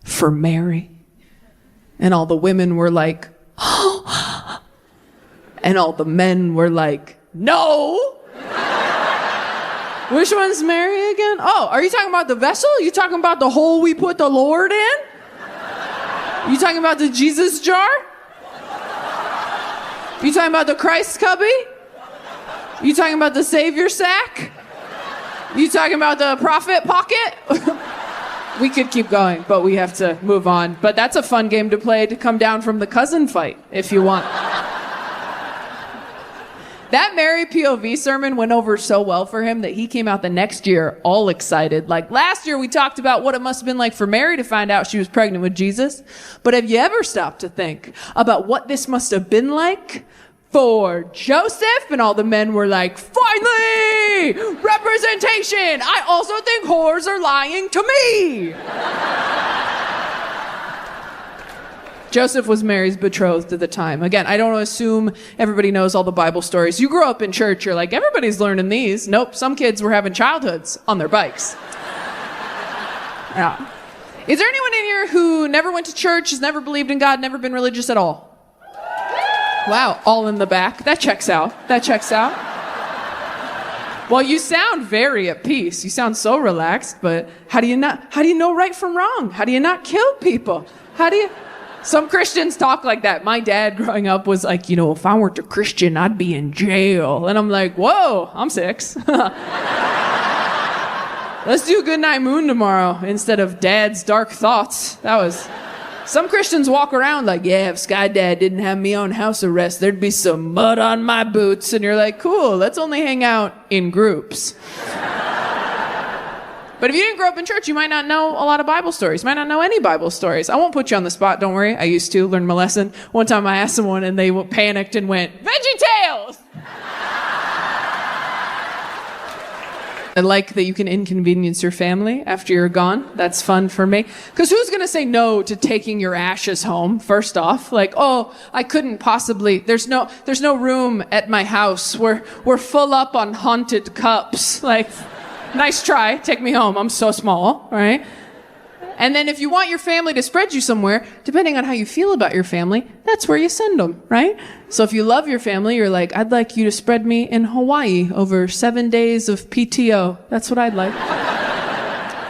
for Mary, and all the women were like, oh, and all the men were like, no. Which one's Mary again? Oh, are you talking about the vessel? You talking about the hole we put the Lord in? You talking about the Jesus jar? You talking about the Christ cubby? You talking about the Savior sack? You talking about the prophet pocket? We could keep going, but we have to move on. But that's a fun game to play to come down from the cousin fight, if you want. That Mary POV sermon went over so well for him that he came out the next year all excited. Like last year we talked about what it must have been like for Mary to find out she was pregnant with Jesus. But have you ever stopped to think about what this must have been like for Joseph? And all the men were like, finally! Representation! I also think whores are lying to me! Joseph was Mary's betrothed at the time. Again, I don't assume everybody knows all the Bible stories. You grew up in church, you're like, everybody's learning these. Nope, some kids were having childhoods on their bikes. Yeah. Is there anyone in here who never went to church, has never believed in God, never been religious at all? Wow, all in the back. That checks out. That checks out. Well, you sound very at peace. You sound so relaxed, but how do you know right from wrong? How do you not kill people? Some Christians talk like that. My dad growing up was like, you know, if I weren't a Christian, I'd be in jail. And I'm like, whoa, I'm 6. Let's do Goodnight Moon tomorrow instead of Dad's Dark Thoughts. Some Christians walk around like, yeah, if Sky Dad didn't have me on house arrest, there'd be some mud on my boots. And you're like, cool, let's only hang out in groups. But if you didn't grow up in church, you might not know a lot of Bible stories. You might not know any Bible stories. I won't put you on the spot, don't worry. I used to learn my lesson. One time I asked someone and they panicked and went, VeggieTales! I like that you can inconvenience your family after you're gone. That's fun for me. Because who's going to say no to taking your ashes home, first off? Like, oh, I couldn't possibly. There's no room at my house. We're full up on haunted cups. Like, nice try. Take me home. I'm so small, right? And then if you want your family to spread you somewhere, depending on how you feel about your family, that's where you send them, right? So if you love your family, you're like, I'd like you to spread me in Hawaii over 7 days of PTO. That's what I'd like.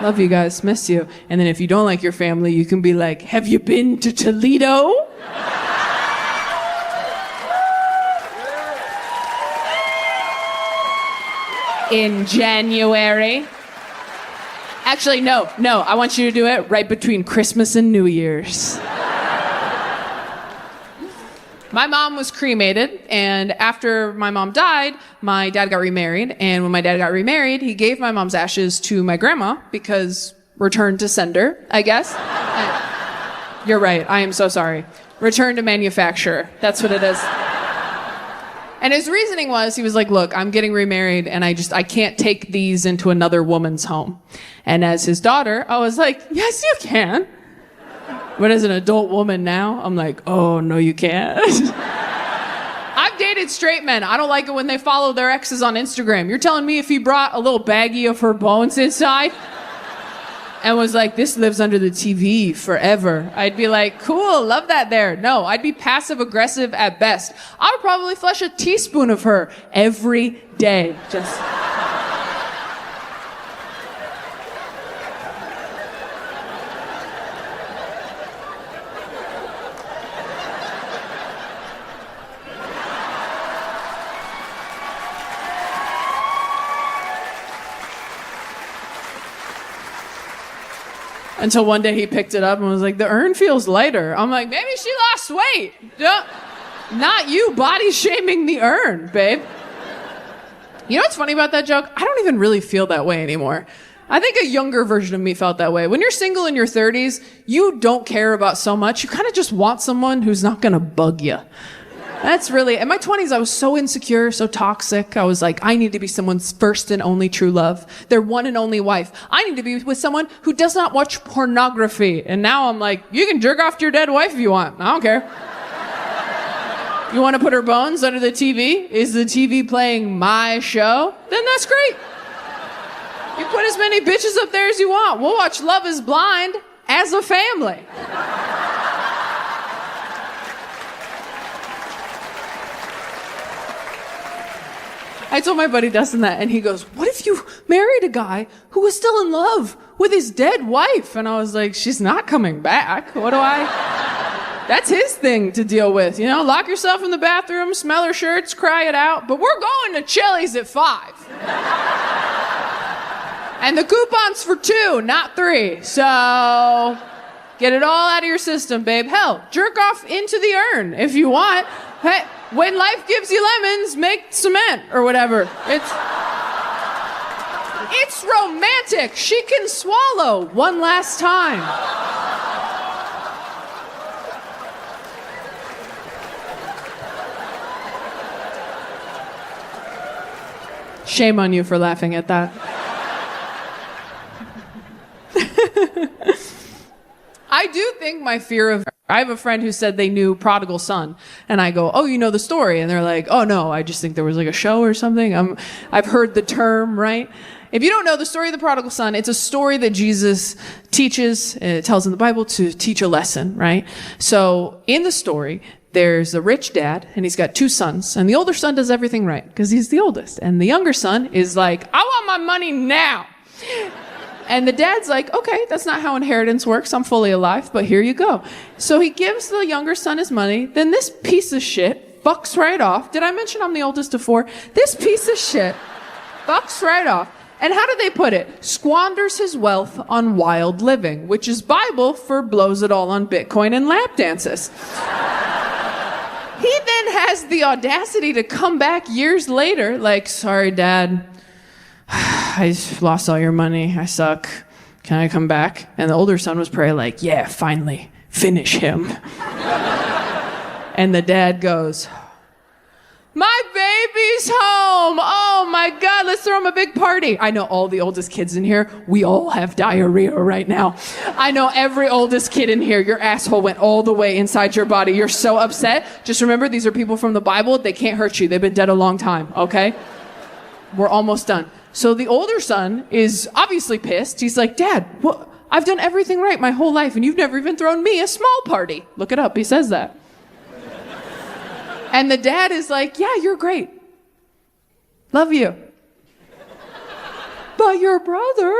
Love you guys, miss you. And then if you don't like your family, you can be like, have you been to Toledo? In January. Actually, no, I want you to do it right between Christmas and New Year's. My mom was cremated, and after my mom died, my dad got remarried. And when my dad got remarried, he gave my mom's ashes to my grandma because return to sender, I guess. You're right, I am so sorry. Return to manufacturer, that's what it is. And his reasoning was, he was like, look, I'm getting remarried and I can't take these into another woman's home. And as his daughter, I was like, yes, you can. But as an adult woman now, I'm like, oh, no, you can't. I've dated straight men. I don't like it when they follow their exes on Instagram. You're telling me if he brought a little baggie of her bones inside and was like, this lives under the TV forever, I'd be like, cool, love that there. No, I'd be passive aggressive at best. I would probably flush a teaspoon of her every day. Just... Until one day he picked it up and was like, the urn feels lighter. I'm like, maybe she lost weight. Not you body shaming the urn, babe. You know what's funny about that joke? I don't even really feel that way anymore. I think a younger version of me felt that way. When you're single in your 30s, you don't care about so much. You kind of just want someone who's not going to bug you. That's really, in my 20s, I was so insecure, so toxic. I was like, I need to be someone's first and only true love, their one and only wife. I need to be with someone who does not watch pornography. And now I'm like, you can jerk off to your dead wife if you want. I don't care. You want to put her bones under the TV? Is the TV playing my show? Then that's great. You put as many bitches up there as you want. We'll watch Love is Blind as a family. I told my buddy Dustin that, and he goes, what if you married a guy who was still in love with his dead wife? And I was like, she's not coming back. That's his thing to deal with. You know, lock yourself in the bathroom, smell her shirts, cry it out. But we're going to Chili's at 5. And the coupon's for 2, not 3. So get it all out of your system, babe. Hell, jerk off into the urn if you want. Hey, when life gives you lemons, make cement or whatever. It's romantic. She can swallow one last time. Shame on you for laughing at that. I do think my fear of... I have a friend who said they knew Prodigal Son. And I go, oh, you know the story? And they're like, oh, no, I just think there was like a show or something. I've heard the term, right? If you don't know the story of the Prodigal Son, it's a story that Jesus teaches, it tells in the Bible to teach a lesson, right? So in the story, there's a rich dad, and he's got 2 sons. And the older son does everything right, because he's the oldest. And the younger son is like, I want my money now. And the dad's like, okay, that's not how inheritance works. I'm fully alive, but here you go. So he gives the younger son his money. Then this piece of shit fucks right off. Did I mention I'm the oldest of 4? This piece of shit fucks right off. And how do they put it? Squanders his wealth on wild living, which is Bible for blows it all on Bitcoin and lap dances. He then has the audacity to come back years later, like, sorry, Dad. I lost all your money. I suck. Can I come back? And the older son was probably like, yeah, finally, finish him. And the dad goes, my baby's home. Oh my God, let's throw him a big party. I know all the oldest kids in here. We all have diarrhea right now. I know every oldest kid in here. Your asshole went all the way inside your body. You're so upset. Just remember, these are people from the Bible. They can't hurt you. They've been dead a long time, okay? We're almost done. So the older son is obviously pissed. He's like, Dad, what? I've done everything right my whole life, and you've never even thrown me a small party. Look it up. He says that. And the dad is like, yeah, you're great. Love you. But your brother,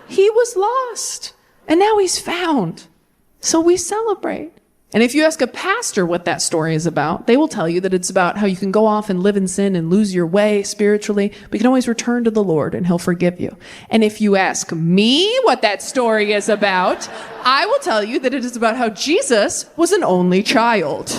He was lost, and now he's found. So we celebrate. And if you ask a pastor what that story is about, they will tell you that it's about how you can go off and live in sin and lose your way spiritually, but you can always return to the Lord and he'll forgive you. And if you ask me what that story is about, I will tell you that it is about how Jesus was an only child.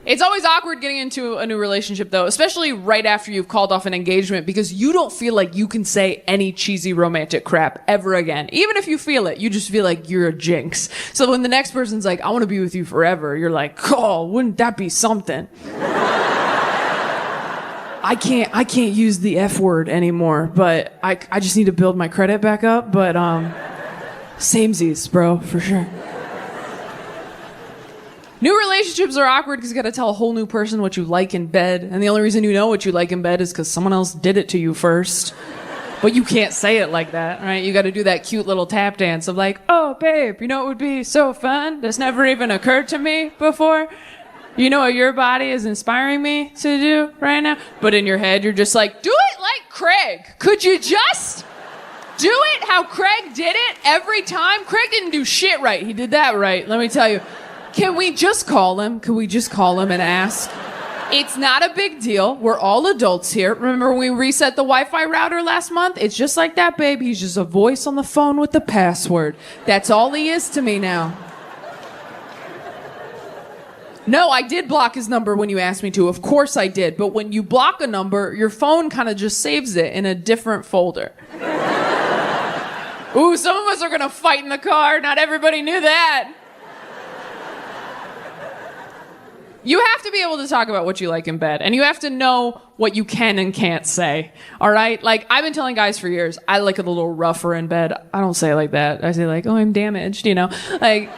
It's always awkward getting into a new relationship, though, especially right after you've called off an engagement, because you don't feel like you can say any cheesy romantic crap ever again. Even if you feel it, you just feel like you're a jinx. So when the next person's like, I want to be with you forever, you're like, oh, wouldn't that be something? I can't use the F word anymore, but I just need to build my credit back up. But samesies, bro, for sure. New relationships are awkward because you got to tell a whole new person what you like in bed. And the only reason you know what you like in bed is because someone else did it to you first. But you can't say it like that, right? You got to do that cute little tap dance of like, oh, babe, you know what would be so fun? That's never even occurred to me before. You know what your body is inspiring me to do right now? But in your head, you're just like, do it like Craig. Could you just do it how Craig did it every time? Craig didn't do shit right. He did that right, let me tell you. Can we just call him? Can we just call him and ask? It's not a big deal. We're all adults here. Remember when we reset the Wi-Fi router last month? It's just like that, babe. He's just a voice on the phone with the password. That's all he is to me now. No, I did block his number when you asked me to. Of course I did. But when you block a number, your phone kind of just saves it in a different folder. Ooh, some of us are going to fight in the car. Not everybody knew that. You have to be able to talk about what you like in bed, and you have to know what you can and can't say, all right? Like, I've been telling guys for years, I like it a little rougher in bed. I don't say it like that. I say like, oh, I'm damaged, you know? Like,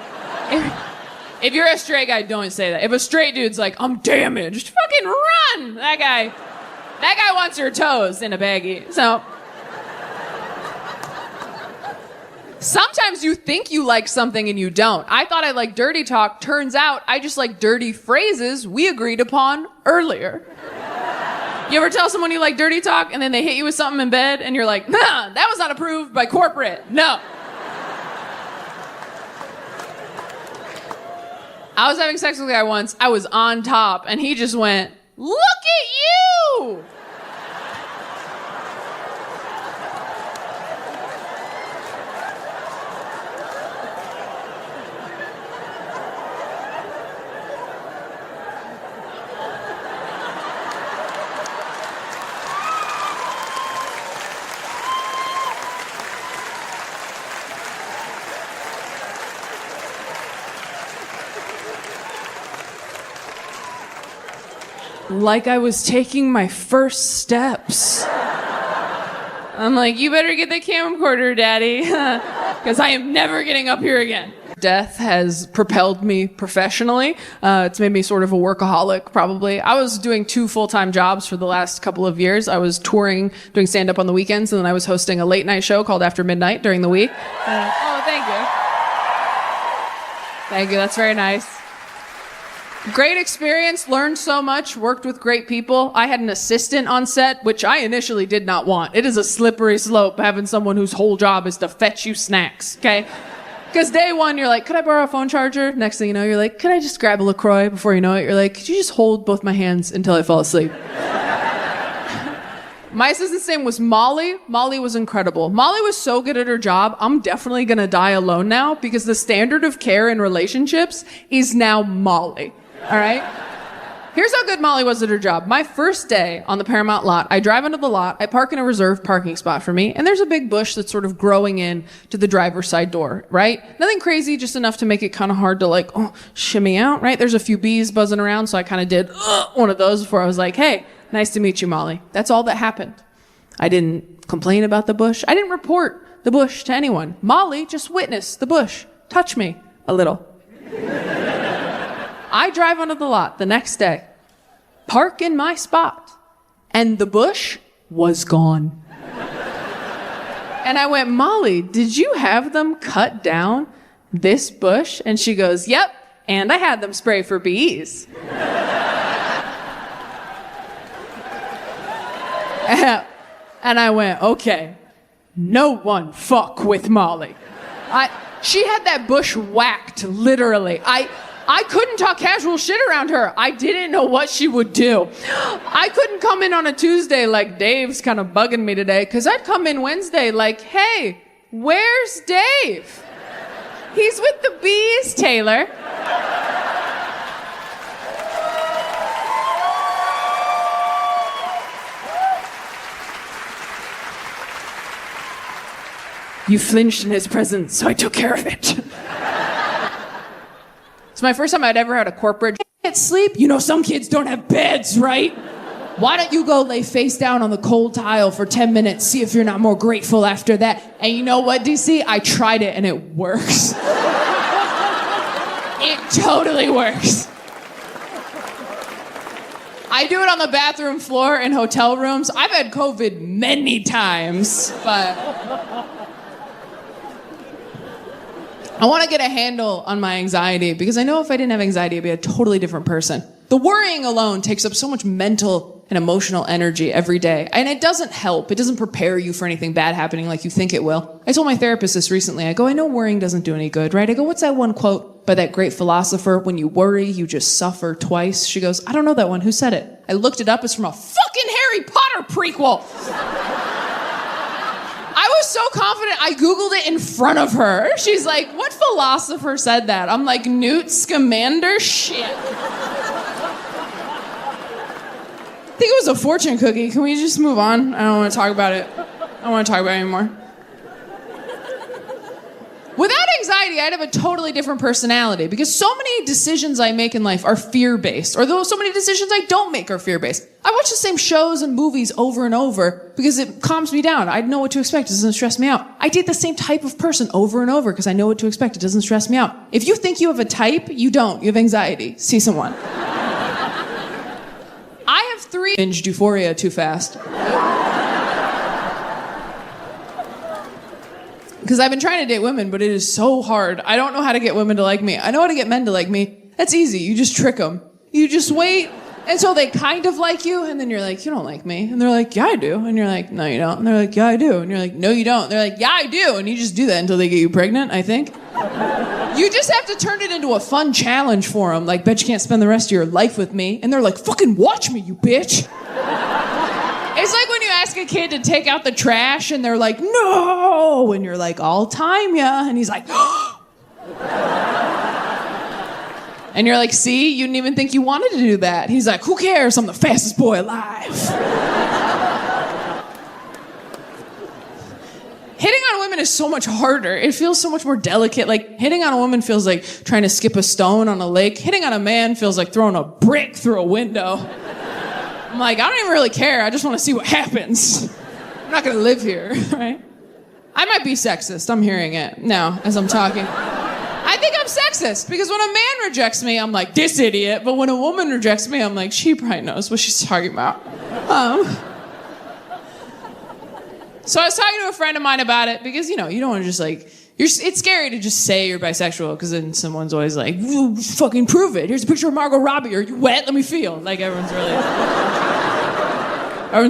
if you're a straight guy, don't say that. If a straight dude's like, I'm damaged, fucking run! That guy wants your toes in a baggie, so... Sometimes you think you like something and you don't. I thought I liked dirty talk. Turns out I just like dirty phrases we agreed upon earlier. You ever tell someone you like dirty talk and then they hit you with something in bed and you're like, nah, that was not approved by corporate. No. I was having sex with a guy once. I was on top and he just went, look at you! Like I was taking my first steps. I'm like, you better get the camcorder, daddy, because I am never getting up here again. Death has propelled me professionally. It's made me sort of a workaholic, probably. I was doing 2 full-time jobs for the last couple of years. I was touring, doing stand-up on the weekends, and then I was hosting a late-night show called After Midnight during the week. Oh, thank you. Thank you, that's very nice. Great experience, learned so much, worked with great people. I had an assistant on set, which I initially did not want. It is a slippery slope having someone whose whole job is to fetch you snacks, okay? Because day one, you're like, could I borrow a phone charger? Next thing you know, you're like, could I just grab a LaCroix? Before you know it, you're like, could you just hold both my hands until I fall asleep? My assistant's name was Molly. Molly was incredible. Molly was so good at her job, I'm definitely gonna die alone now because the standard of care in relationships is now Molly. All right? Here's how good Molly was at her job. My first day on the Paramount lot, I drive into the lot, I park in a reserved parking spot for me, and there's a big bush that's sort of growing in to the driver's side door, right? Nothing crazy, just enough to make it kind of hard to like, shimmy out, right? There's a few bees buzzing around, so I kind of did one of those before I was like, hey, nice to meet you, Molly. That's all that happened. I didn't complain about the bush. I didn't report the bush to anyone. Molly just witnessed the bush touch me a little. I drive onto the lot the next day, park in my spot, and the bush was gone. And I went, Molly, did you have them cut down? this bush? And she goes, yep, and I had them spray for bees. And I went, okay, no one fuck with Molly. She had that bush whacked, literally. I couldn't talk casual shit around her. I didn't know what she would do. I couldn't come in on a Tuesday like Dave's kind of bugging me today, because I'd come in Wednesday like, hey, where's Dave? He's with the bees, Taylor. You flinched in his presence, so I took care of it. It's my first time I'd ever had a corporate can't sleep. You know, some kids don't have beds, right? Why don't you go lay face down on the cold tile for 10 minutes, see if you're not more grateful after that? And you know what, DC? I tried it and it works. It totally works. I do it on the bathroom floor in hotel rooms. I've had COVID many times, but I want to get a handle on my anxiety, because I know if I didn't have anxiety, I'd be a totally different person. The worrying alone takes up so much mental and emotional energy every day, and it doesn't help. It doesn't prepare you for anything bad happening like you think it will. I told my therapist this recently. I go, I know worrying doesn't do any good, right? I go, what's that one quote by that great philosopher? When you worry, you just suffer twice. She goes, I don't know that one. Who said it? I looked it up. It's from a fucking Harry Potter prequel. I was so confident, I Googled it in front of her. She's like, what philosopher said that? I'm like, Newt Scamander? Shit. I think it was a fortune cookie. Can we just move on? I don't want to talk about it. I don't want to talk about it anymore. Without anxiety, I'd have a totally different personality, because so many decisions I make in life are fear-based, or though so many decisions I don't make are fear-based. I watch the same shows and movies over and over because it calms me down. I know what to expect. It doesn't stress me out. I date the same type of person over and over because I know what to expect. It doesn't stress me out. If you think you have a type, you don't. You have anxiety. See someone. I have 3 binged Euphoria too fast. Because I've been trying to date women, but it is so hard. I don't know how to get women to like me. I know how to get men to like me. That's easy. You just trick them. You just wait until they kind of like you, and then you're like, you don't like me. And they're like, yeah, I do. And you're like, no, you don't. And they're like, yeah, I do. And you're like, no, you don't. And they're like, yeah, I do. And you just do that until they get you pregnant, I think. You just have to turn it into a fun challenge for them. Like, bet you can't spend the rest of your life with me. And they're like, fucking watch me, you bitch. It's like when you ask a kid to take out the trash and they're like, no. And you're like, I'll time ya. And he's like, and you're like, see, you didn't even think you wanted to do that. He's like, who cares? I'm the fastest boy alive. Hitting on women is so much harder. It feels so much more delicate. Like, hitting on a woman feels like trying to skip a stone on a lake. Hitting on a man feels like throwing a brick through a window. I'm like, I don't even really care. I just want to see what happens. I'm not going to live here, right? I might be sexist. I'm hearing it now as I'm talking. I think I'm sexist because when a man rejects me, I'm like, this idiot. But when a woman rejects me, I'm like, she probably knows what she's talking about. So I was talking to a friend of mine about it because, you know, you don't want to just like, it's scary to just say you're bisexual because then someone's always like, fucking prove it. Here's a picture of Margot Robbie. Are you wet? Let me feel. Like everyone's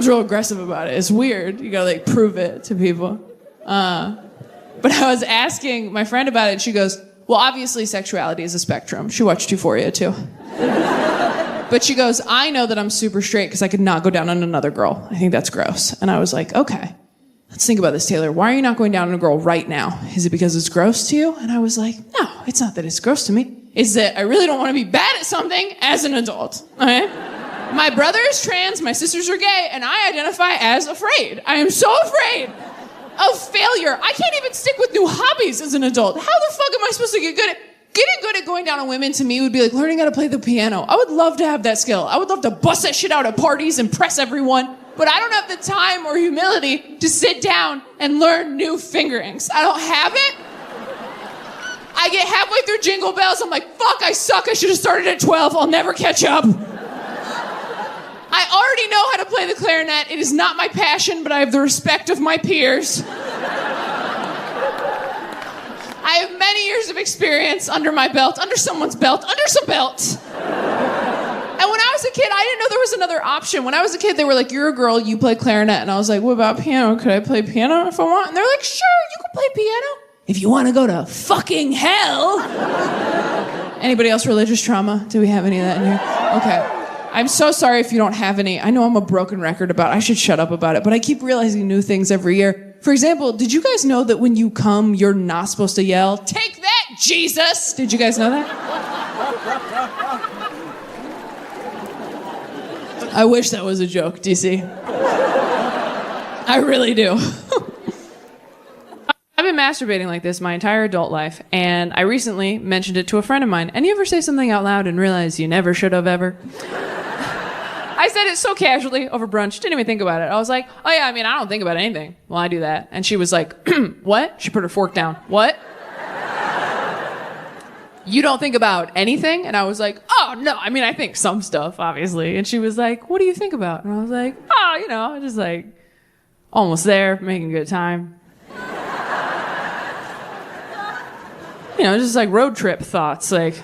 real aggressive about it. It's weird. You gotta like prove it to people. But I was asking my friend about it and she goes, well, obviously sexuality is a spectrum. She watched Euphoria too. But she goes, I know that I'm super straight because I could not go down on another girl. I think that's gross. And I was like, okay. Let's think about this, Taylor. Why are you not going down on a girl right now? Is it because it's gross to you? And I was like, no, it's not that it's gross to me. It's that I really don't want to be bad at something as an adult. Okay? My brother is trans, my sisters are gay, and I identify as afraid. I am so afraid of failure. I can't even stick with new hobbies as an adult. How the fuck am I supposed to get good at... Getting good at going down on women to me would be like learning how to play the piano. I would love to have that skill. I would love to bust that shit out at parties, impress everyone. But I don't have the time or humility to sit down and learn new fingerings. I don't have it. I get halfway through Jingle Bells, I'm like, fuck, I suck. I should have started at 12. I'll never catch up. I already know how to play the clarinet. It is not my passion, but I have the respect of my peers. I have met many years of experience under my belt, under someone's belt, under some belt. And when I was a kid, I didn't know there was another option. When I was a kid, they were like, you're a girl, you play clarinet. And I was like, what about piano? Could I play piano if I want? And they're like, sure, you can play piano. If you want to go to fucking hell. Anybody else religious trauma? Do we have any of that in here? Okay. I'm so sorry if you don't have any. I know I'm a broken record about it. I should shut up about it. But I keep realizing new things every year. For example, did you guys know that when you come, you're not supposed to yell, take that, Jesus? Did you guys know that? I wish that was a joke, DC. I really do. I've been masturbating like this my entire adult life, and I recently mentioned it to a friend of mine. And you ever say something out loud and realize you never should have ever? I said it so casually over brunch, didn't even think about it. I was like, oh yeah, I mean, I don't think about anything. Well, I do that. And she was like, what? She put her fork down. What? You don't think about anything? And I was like, oh, no, I mean, I think some stuff, obviously. And she was like, what do you think about? And I was like, oh, you know, just like, almost there, making good time. You know, just like road trip thoughts, like,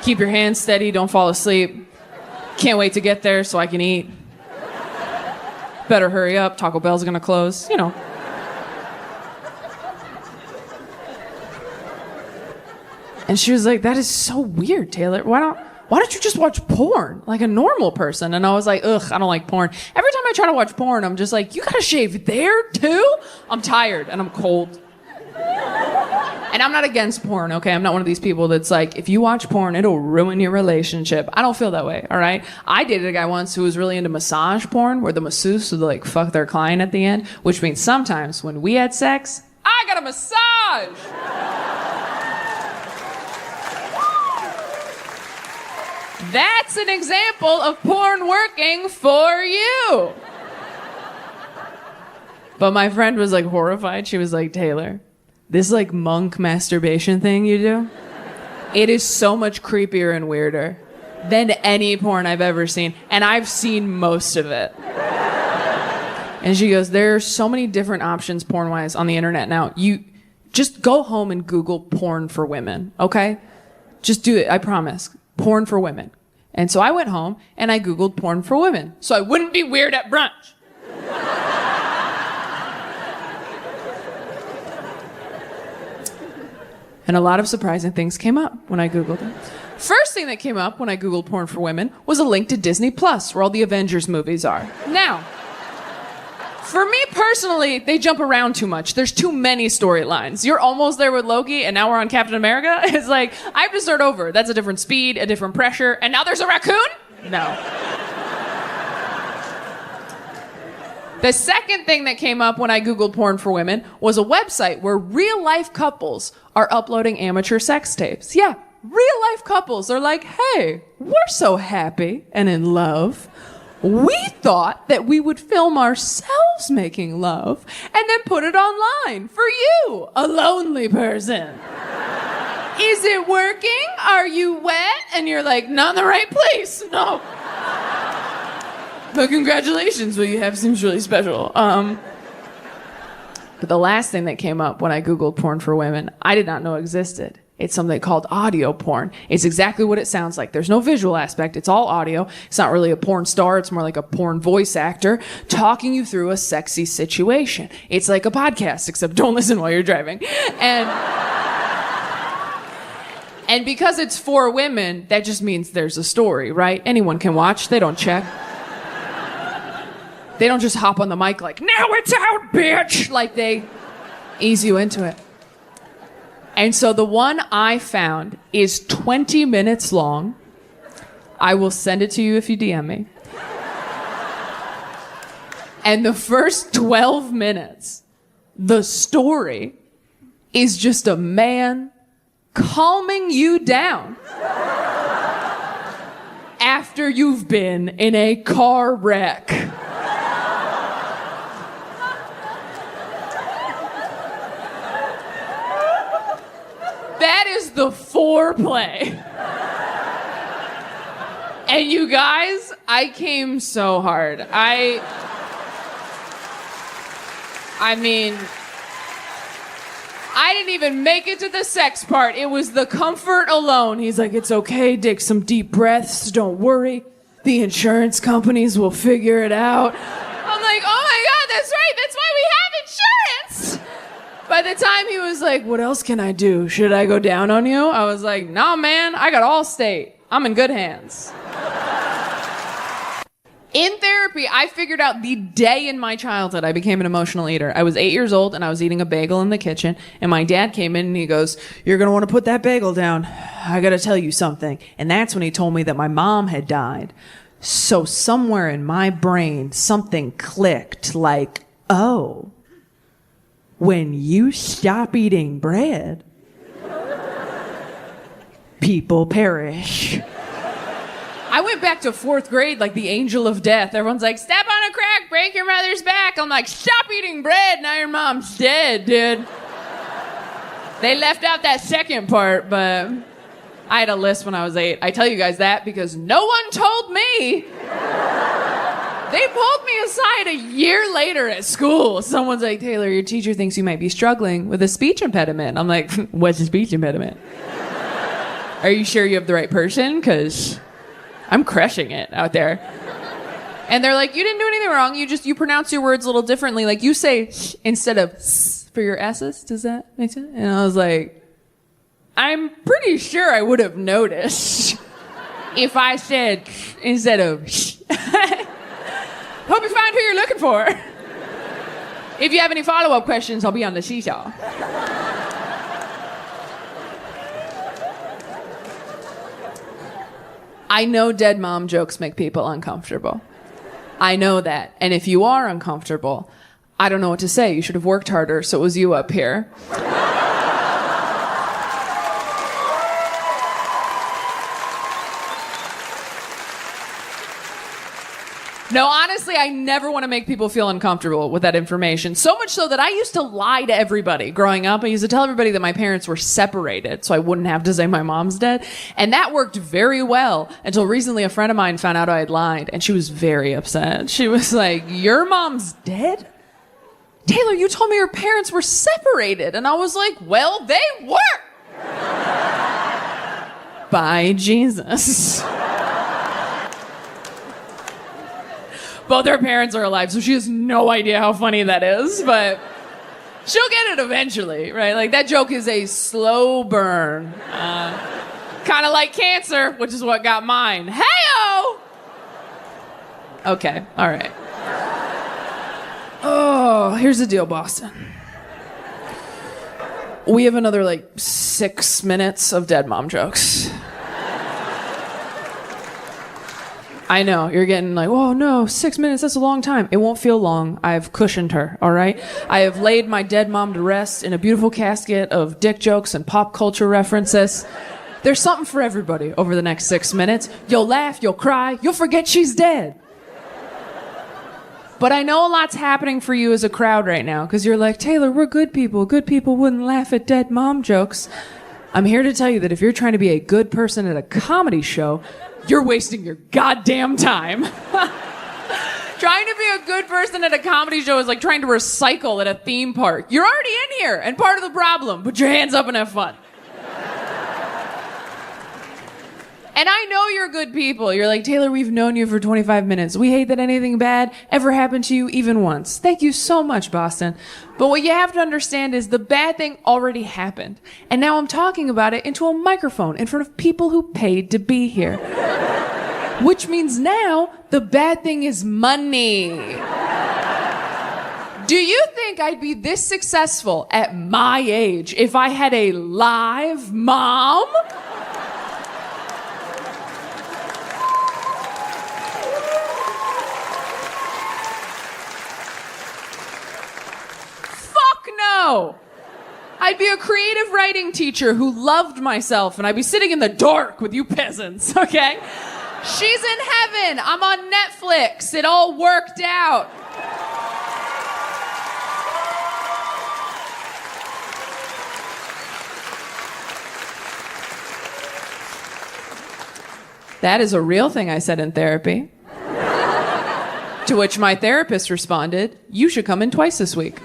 keep your hands steady, don't fall asleep. Can't wait to get there so I can eat. Better hurry up, Taco Bell's gonna close, you know. And she was like, that is so weird, Taylor. Why don't you just watch porn like a normal person? And I was like, ugh, I don't like porn. Every time I try to watch porn, I'm just like, you gotta shave there too? I'm tired and I'm cold. And I'm not against porn, okay? I'm not one of these people that's like, if you watch porn, it'll ruin your relationship. I don't feel that way, all right? I dated a guy once who was really into massage porn, where the masseuse would like fuck their client at the end, which means sometimes when we had sex, I got a massage. That's an example of porn working for you. But my friend was like horrified. She was like, Taylor, this like monk masturbation thing you do, it is so much creepier and weirder than any porn I've ever seen. And I've seen most of it. And she goes, there are so many different options porn-wise on the internet now. You just go home and Google porn for women, okay? Just do it, I promise. Porn for women. And so I went home and I Googled porn for women so I wouldn't be weird at brunch. And a lot of surprising things came up when I Googled it. First thing that came up when I Googled porn for women was a link to Disney Plus, where all the Avengers movies are. Now, for me personally, they jump around too much. There's too many storylines. You're almost there with Loki, and now we're on Captain America. It's like, I have to start over. That's a different speed, a different pressure, and now there's a raccoon? No. The second thing that came up when I Googled porn for women was a website where real-life couples are uploading amateur sex tapes. Yeah, real-life couples are like, hey, we're so happy and in love. We thought that we would film ourselves making love and then put it online for you, a lonely person. Is it working? Are you wet? And you're like, not in the right place. No. But congratulations, what you have seems really special. But the last thing that came up when I Googled porn for women, I did not know existed. It's something called audio porn. It's exactly what it sounds like. There's no visual aspect. It's all audio. It's not really a porn star. It's more like a porn voice actor talking you through a sexy situation. It's like a podcast, except don't listen while you're driving. And because it's for women, that just means there's a story, right? Anyone can watch. They don't check. They don't just hop on the mic like, now it's out, bitch! Like they ease you into it. And so the one I found is 20 minutes long. I will send it to you if you DM me. And the first 12 minutes, the story is just a man calming you down after you've been in a car wreck. That is the foreplay. And you guys, I came so hard. I mean, I didn't even make it to the sex part. It was the comfort alone. He's like, it's okay, take some deep breaths, don't worry. The insurance companies will figure it out. I'm like, oh my God, that's right, that's why we have insurance. By the time he was like, what else can I do? Should I go down on you? I was like, nah, man, I got Allstate. I'm in good hands. In therapy, I figured out the day in my childhood I became an emotional eater. I was 8 years old and I was eating a bagel in the kitchen and my dad came in and he goes, you're going to want to put that bagel down. I got to tell you something. And that's when he told me that my mom had died. So somewhere in my brain, something clicked like, oh, when you stop eating bread, people perish. I went back to 4th grade like the angel of death. Everyone's like, step on a crack, break your mother's back. I'm like, stop eating bread, now your mom's dead, dude. They left out that second part, but I had a list when I was 8. I tell you guys that because no one told me. They pulled me aside a year later at school. Someone's like, Taylor, your teacher thinks you might be struggling with a speech impediment. I'm like, what's a speech impediment? Are you sure you have the right person? Because I'm crushing it out there. And they're like, you didn't do anything wrong. You pronounce your words a little differently. Like you say sh instead of s for your S's. Does that make sense? And I was like, I'm pretty sure I would have noticed if I said sh instead of sh. Hope you find who you're looking for. If you have any follow-up questions, I'll be on the seesaw. I know dead mom jokes make people uncomfortable. I know that. And if you are uncomfortable, I don't know what to say. You should have worked harder, so it was you up here. No, honestly, I never want to make people feel uncomfortable with that information. So much so that I used to lie to everybody growing up. I used to tell everybody that my parents were separated so I wouldn't have to say my mom's dead. And that worked very well until recently a friend of mine found out I had lied and she was very upset. She was like, your mom's dead? Taylor, you told me your parents were separated. And I was like, well, they were. By Jesus. Both her parents are alive, so she has no idea how funny that is, but she'll get it eventually, right? Like, that joke is a slow burn. Kind of like cancer, which is what got mine. Hey-o! Okay, all right. Oh, here's the deal, Boston. We have another, 6 minutes of dead mom jokes. I know, you're getting oh no, 6 minutes, that's a long time. It won't feel long. I've cushioned her, all right? I have laid my dead mom to rest in a beautiful casket of dick jokes and pop culture references. There's something for everybody over the next 6 minutes. You'll laugh, you'll cry, you'll forget she's dead. But I know a lot's happening for you as a crowd right now, because you're like, Taylor, we're good people. Good people wouldn't laugh at dead mom jokes. I'm here to tell you that if you're trying to be a good person at a comedy show, you're wasting your goddamn time. Trying to be a good person at a comedy show is like trying to recycle at a theme park. You're already in here and part of the problem. Put your hands up and have fun. And I know you're good people. You're like, Taylor, we've known you for 25 minutes. We hate that anything bad ever happened to you even once. Thank you so much, Boston. But what you have to understand is the bad thing already happened. And now I'm talking about it into a microphone in front of people who paid to be here. Which means now the bad thing is money. Do you think I'd be this successful at my age if I had a live mom? No. I'd be a creative writing teacher who loved myself, and I'd be sitting in the dark with you peasants, okay? She's in heaven. I'm on Netflix. It all worked out. That is a real thing I said in therapy. To which my therapist responded, you should come in twice this week.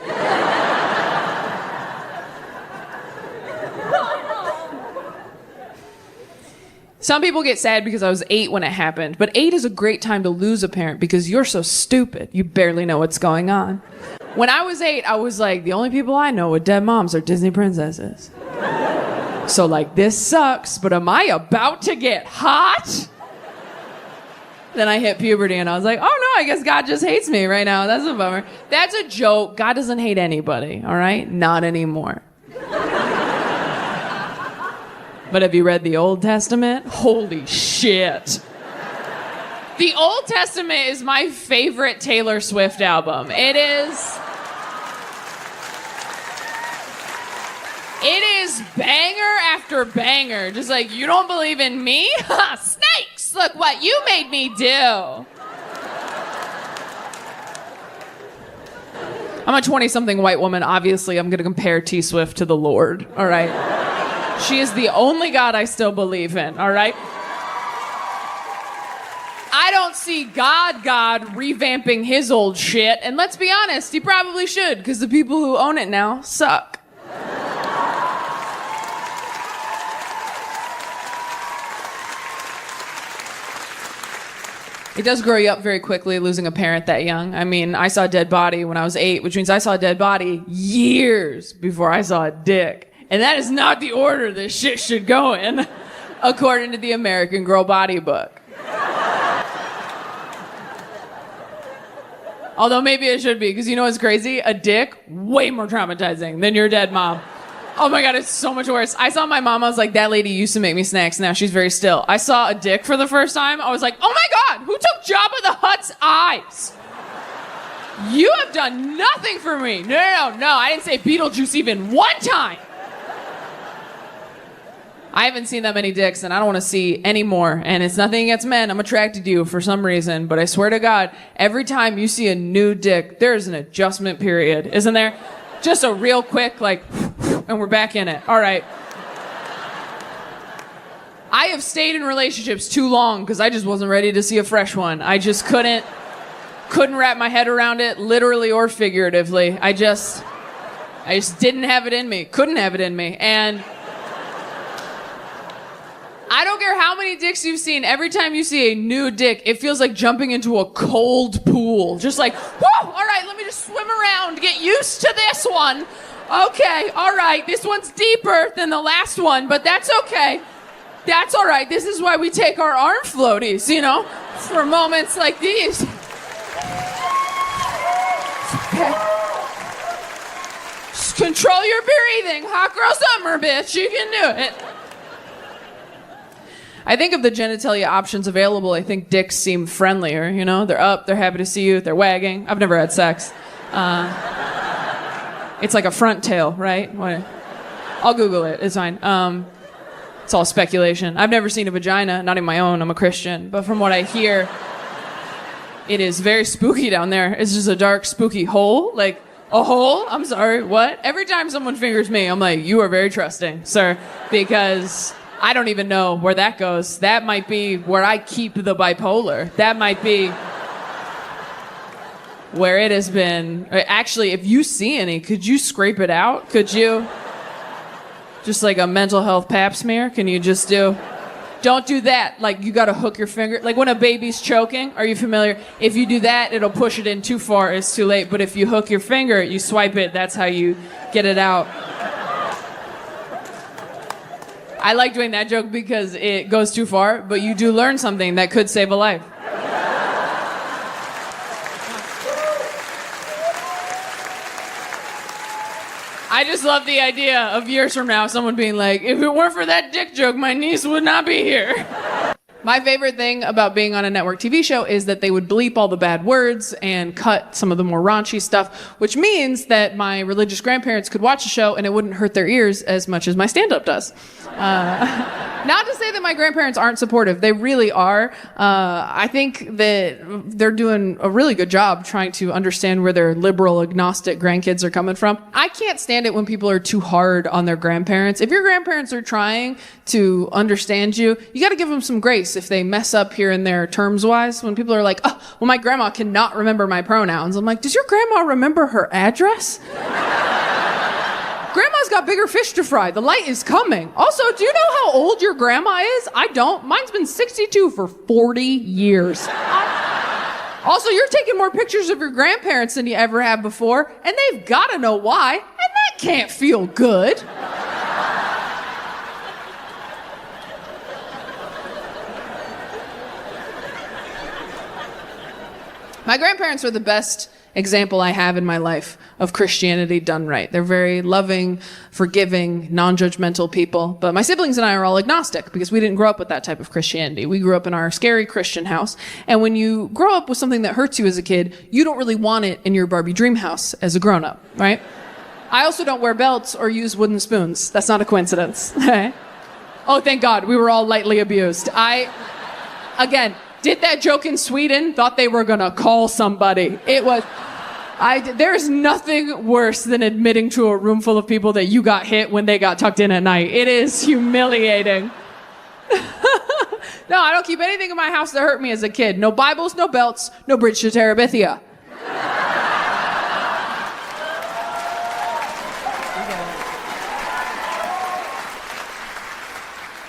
Some people get sad because I was 8 when it happened, but 8 is a great time to lose a parent because you're so stupid. You barely know what's going on. When I was 8, I was like, the only people I know with dead moms are Disney princesses. So like, this sucks, but am I about to get hot? Then I hit puberty and I was like, oh no, I guess God just hates me right now. That's a bummer. That's a joke. God doesn't hate anybody, all right? Not anymore. But have you read the Old Testament? Holy shit. The Old Testament is my favorite Taylor Swift album. It is banger after banger. Just like, you don't believe in me? Snakes! Look what you made me do. I'm a 20-something white woman. Obviously, I'm going to compare T Swift to the Lord, all right? She is the only God I still believe in, all right? I don't see God revamping his old shit. And let's be honest, he probably should, because the people who own it now suck. It does grow you up very quickly, losing a parent that young. I mean, I saw a dead body when I was 8, which means I saw a dead body years before I saw a dick. And that is not the order this shit should go in, according to the American Girl Body Book. Although maybe it should be, because you know what's crazy? A dick, way more traumatizing than your dead mom. Oh my God, it's so much worse. I saw my mom, I was like, that lady used to make me snacks, now she's very still. I saw a dick for the first time, I was like, oh my God, who took Jabba the Hutt's eyes? You have done nothing for me. No, I didn't say Beetlejuice even one time. I haven't seen that many dicks, and I don't want to see any more. And it's nothing against men. I'm attracted to you for some reason. But I swear to God, every time you see a new dick, there's an adjustment period, isn't there? Just a real quick, like, and we're back in it. All right. I have stayed in relationships too long because I just wasn't ready to see a fresh one. I just couldn't wrap my head around it, literally or figuratively. I just didn't have it in me. Couldn't have it in me. And I don't care how many dicks you've seen. Every time you see a new dick, it feels like jumping into a cold pool. Just like, whoa, all right, let me just swim around, get used to this one. Okay, all right, this one's deeper than the last one, but that's okay. That's all right. This is why we take our arm floaties, you know, for moments like these. Okay. Just control your breathing. Hot girl summer, bitch. You can do it. I think of the genitalia options available, I think dicks seem friendlier, you know? They're up, they're happy to see you, they're wagging. I've never had sex. It's like a front tail, right? What? I'll Google it, it's fine. It's all speculation. I've never seen a vagina, not in my own, I'm a Christian. But from what I hear, it is very spooky down there. It's just a dark, spooky hole. Like, a hole? I'm sorry, what? Every time someone fingers me, I'm like, you are very trusting, sir. Because I don't even know where that goes. That might be where I keep the bipolar. That might be where it has been. Actually, if you see any, could you scrape it out? Could you? Just like a mental health pap smear? Can you just do? Don't do that. Like, you gotta hook your finger. Like when a baby's choking, are you familiar? If you do that, it'll push it in too far. It's too late. But if you hook your finger, you swipe it, that's how you get it out. I like doing that joke because it goes too far, but you do learn something that could save a life. I just love the idea of years from now, someone being like, if it weren't for that dick joke, my niece would not be here. My favorite thing about being on a network TV show is that they would bleep all the bad words and cut some of the more raunchy stuff, which means that my religious grandparents could watch the show and it wouldn't hurt their ears as much as my stand-up does. Not to say that my grandparents aren't supportive. They really are. I think that they're doing a really good job trying to understand where their liberal, agnostic grandkids are coming from. I can't stand it when people are too hard on their grandparents. If your grandparents are trying to understand you, you got to give them some grace if they mess up here and there terms-wise. When people are like, oh, well, my grandma cannot remember my pronouns. I'm like, does your grandma remember her address? Grandma's got bigger fish to fry. The light is coming. Also, do you know how old your grandma is? I don't. Mine's been 62 for 40 years. Also, you're taking more pictures of your grandparents than you ever have before, and they've got to know why, and that can't feel good. My grandparents are the best example I have in my life of Christianity done right. They're very loving, forgiving, non-judgmental people. But my siblings and I are all agnostic because we didn't grow up with that type of Christianity. We grew up in our scary Christian house. And when you grow up with something that hurts you as a kid, you don't really want it in your Barbie dream house as a grown-up, right? I also don't wear belts or use wooden spoons. That's not a coincidence. Oh, thank God. We were all lightly abused. Again, did that joke in Sweden, thought they were gonna call somebody. There's nothing worse than admitting to a room full of people that you got hit when they got tucked in at night. It is humiliating. No, I don't keep anything in my house that hurt me as a kid. No Bibles, no belts, no bridge to Terabithia.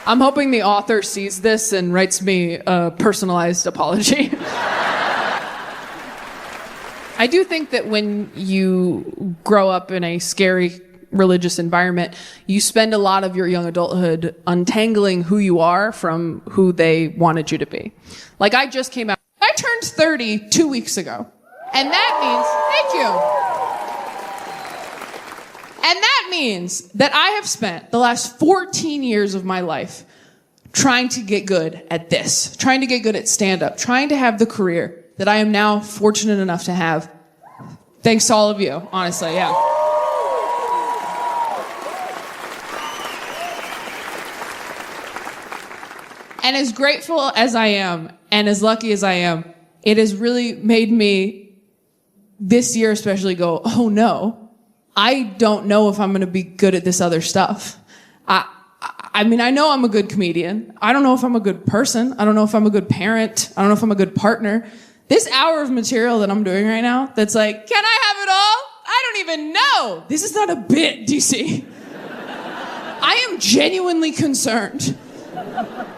I'm hoping the author sees this and writes me a personalized apology. I do think that when you grow up in a scary religious environment, you spend a lot of your young adulthood untangling who you are from who they wanted you to be. Like, I just came out. I turned 30 2 weeks ago. And that means, thank you. And that means that I have spent the last 14 years of my life trying to get good at this, trying to get good at stand-up, trying to have the career that I am now fortunate enough to have. Thanks to all of you, honestly, yeah. And as grateful as I am, and as lucky as I am, it has really made me, this year especially, go, oh no, I don't know if I'm going to be good at this other stuff. I mean, I know I'm a good comedian. I don't know if I'm a good person. I don't know if I'm a good parent. I don't know if I'm a good partner. This hour of material that I'm doing right now, that's like, can I have it all? I don't even know. This is not a bit, DC. I am genuinely concerned.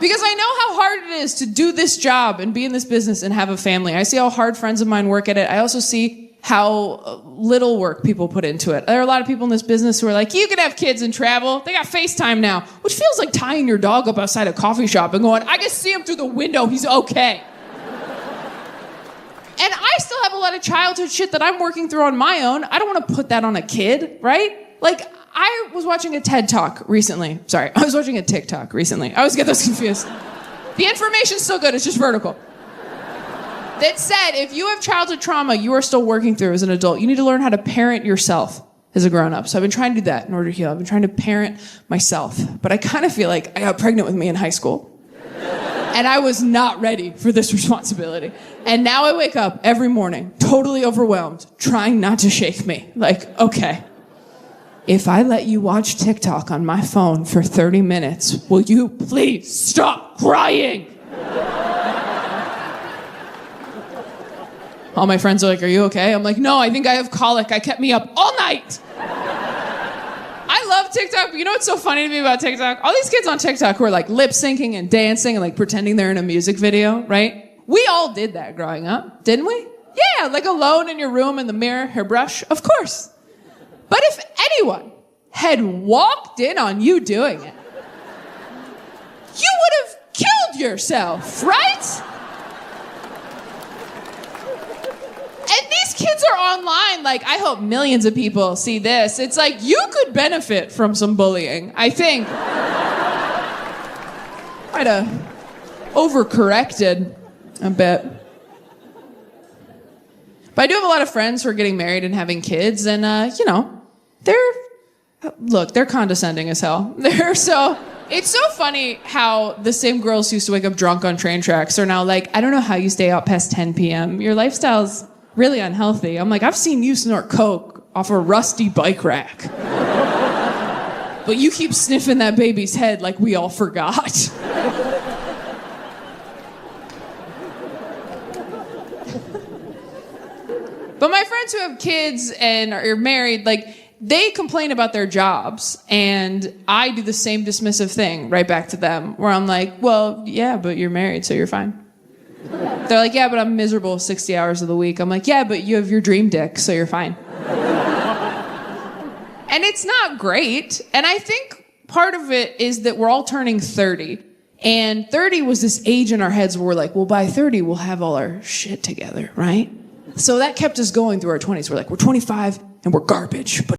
Because I know how hard it is to do this job and be in this business and have a family. I see how hard friends of mine work at it. I also see how little work people put into it. There are a lot of people in this business who are like, you can have kids and travel. They got FaceTime now, which feels like tying your dog up outside a coffee shop and going, I can see him through the window. He's okay. And I still have a lot of childhood shit that I'm working through on my own. I don't want to put that on a kid, right? Like, I was watching a TED Talk recently. Sorry, I was watching a TikTok recently. I always get those confused. The information's still good, it's just vertical. That said, if you have childhood trauma you are still working through as an adult, you need to learn how to parent yourself as a grown-up. So I've been trying to do that in order to heal. I've been trying to parent myself. But I kind of feel like I got pregnant with me in high school. And I was not ready for this responsibility. And now I wake up every morning, totally overwhelmed, trying not to shake me. Like, okay, if I let you watch TikTok on my phone for 30 minutes, will you please stop crying? All my friends are like, are you okay? I'm like, no, I think I have colic. I kept me up all night. I love TikTok, but you know what's so funny to me about TikTok? All these kids on TikTok who are like lip syncing and dancing and like pretending they're in a music video, right? We all did that growing up, didn't we? Yeah, like alone in your room in the mirror, hairbrush, of course. But if anyone had walked in on you doing it, you would have killed yourself, right? And these kids are online, like, I hope millions of people see this. It's like, you could benefit from some bullying, I think. Might have overcorrected a bit. But I do have a lot of friends who are getting married and having kids, and, you know, they're condescending as hell. It's so funny how the same girls who used to wake up drunk on train tracks are now like, I don't know how you stay out past 10 p.m. Your lifestyle's really unhealthy. I'm like, I've seen you snort coke off a rusty bike rack. But you keep sniffing that baby's head like we all forgot. But my friends who have kids and are married, like, they complain about their jobs, and I do the same dismissive thing right back to them, where I'm like, well, yeah, but you're married, so you're fine. They're like, yeah, but I'm miserable 60 hours of the week. I'm like, yeah, but you have your dream dick, so you're fine. And it's not great. And I think part of it is that we're all turning 30. And 30 was this age in our heads where we're like, well, by 30, we'll have all our shit together, right? So that kept us going through our 20s. We're like, we're 25 and we're garbage, but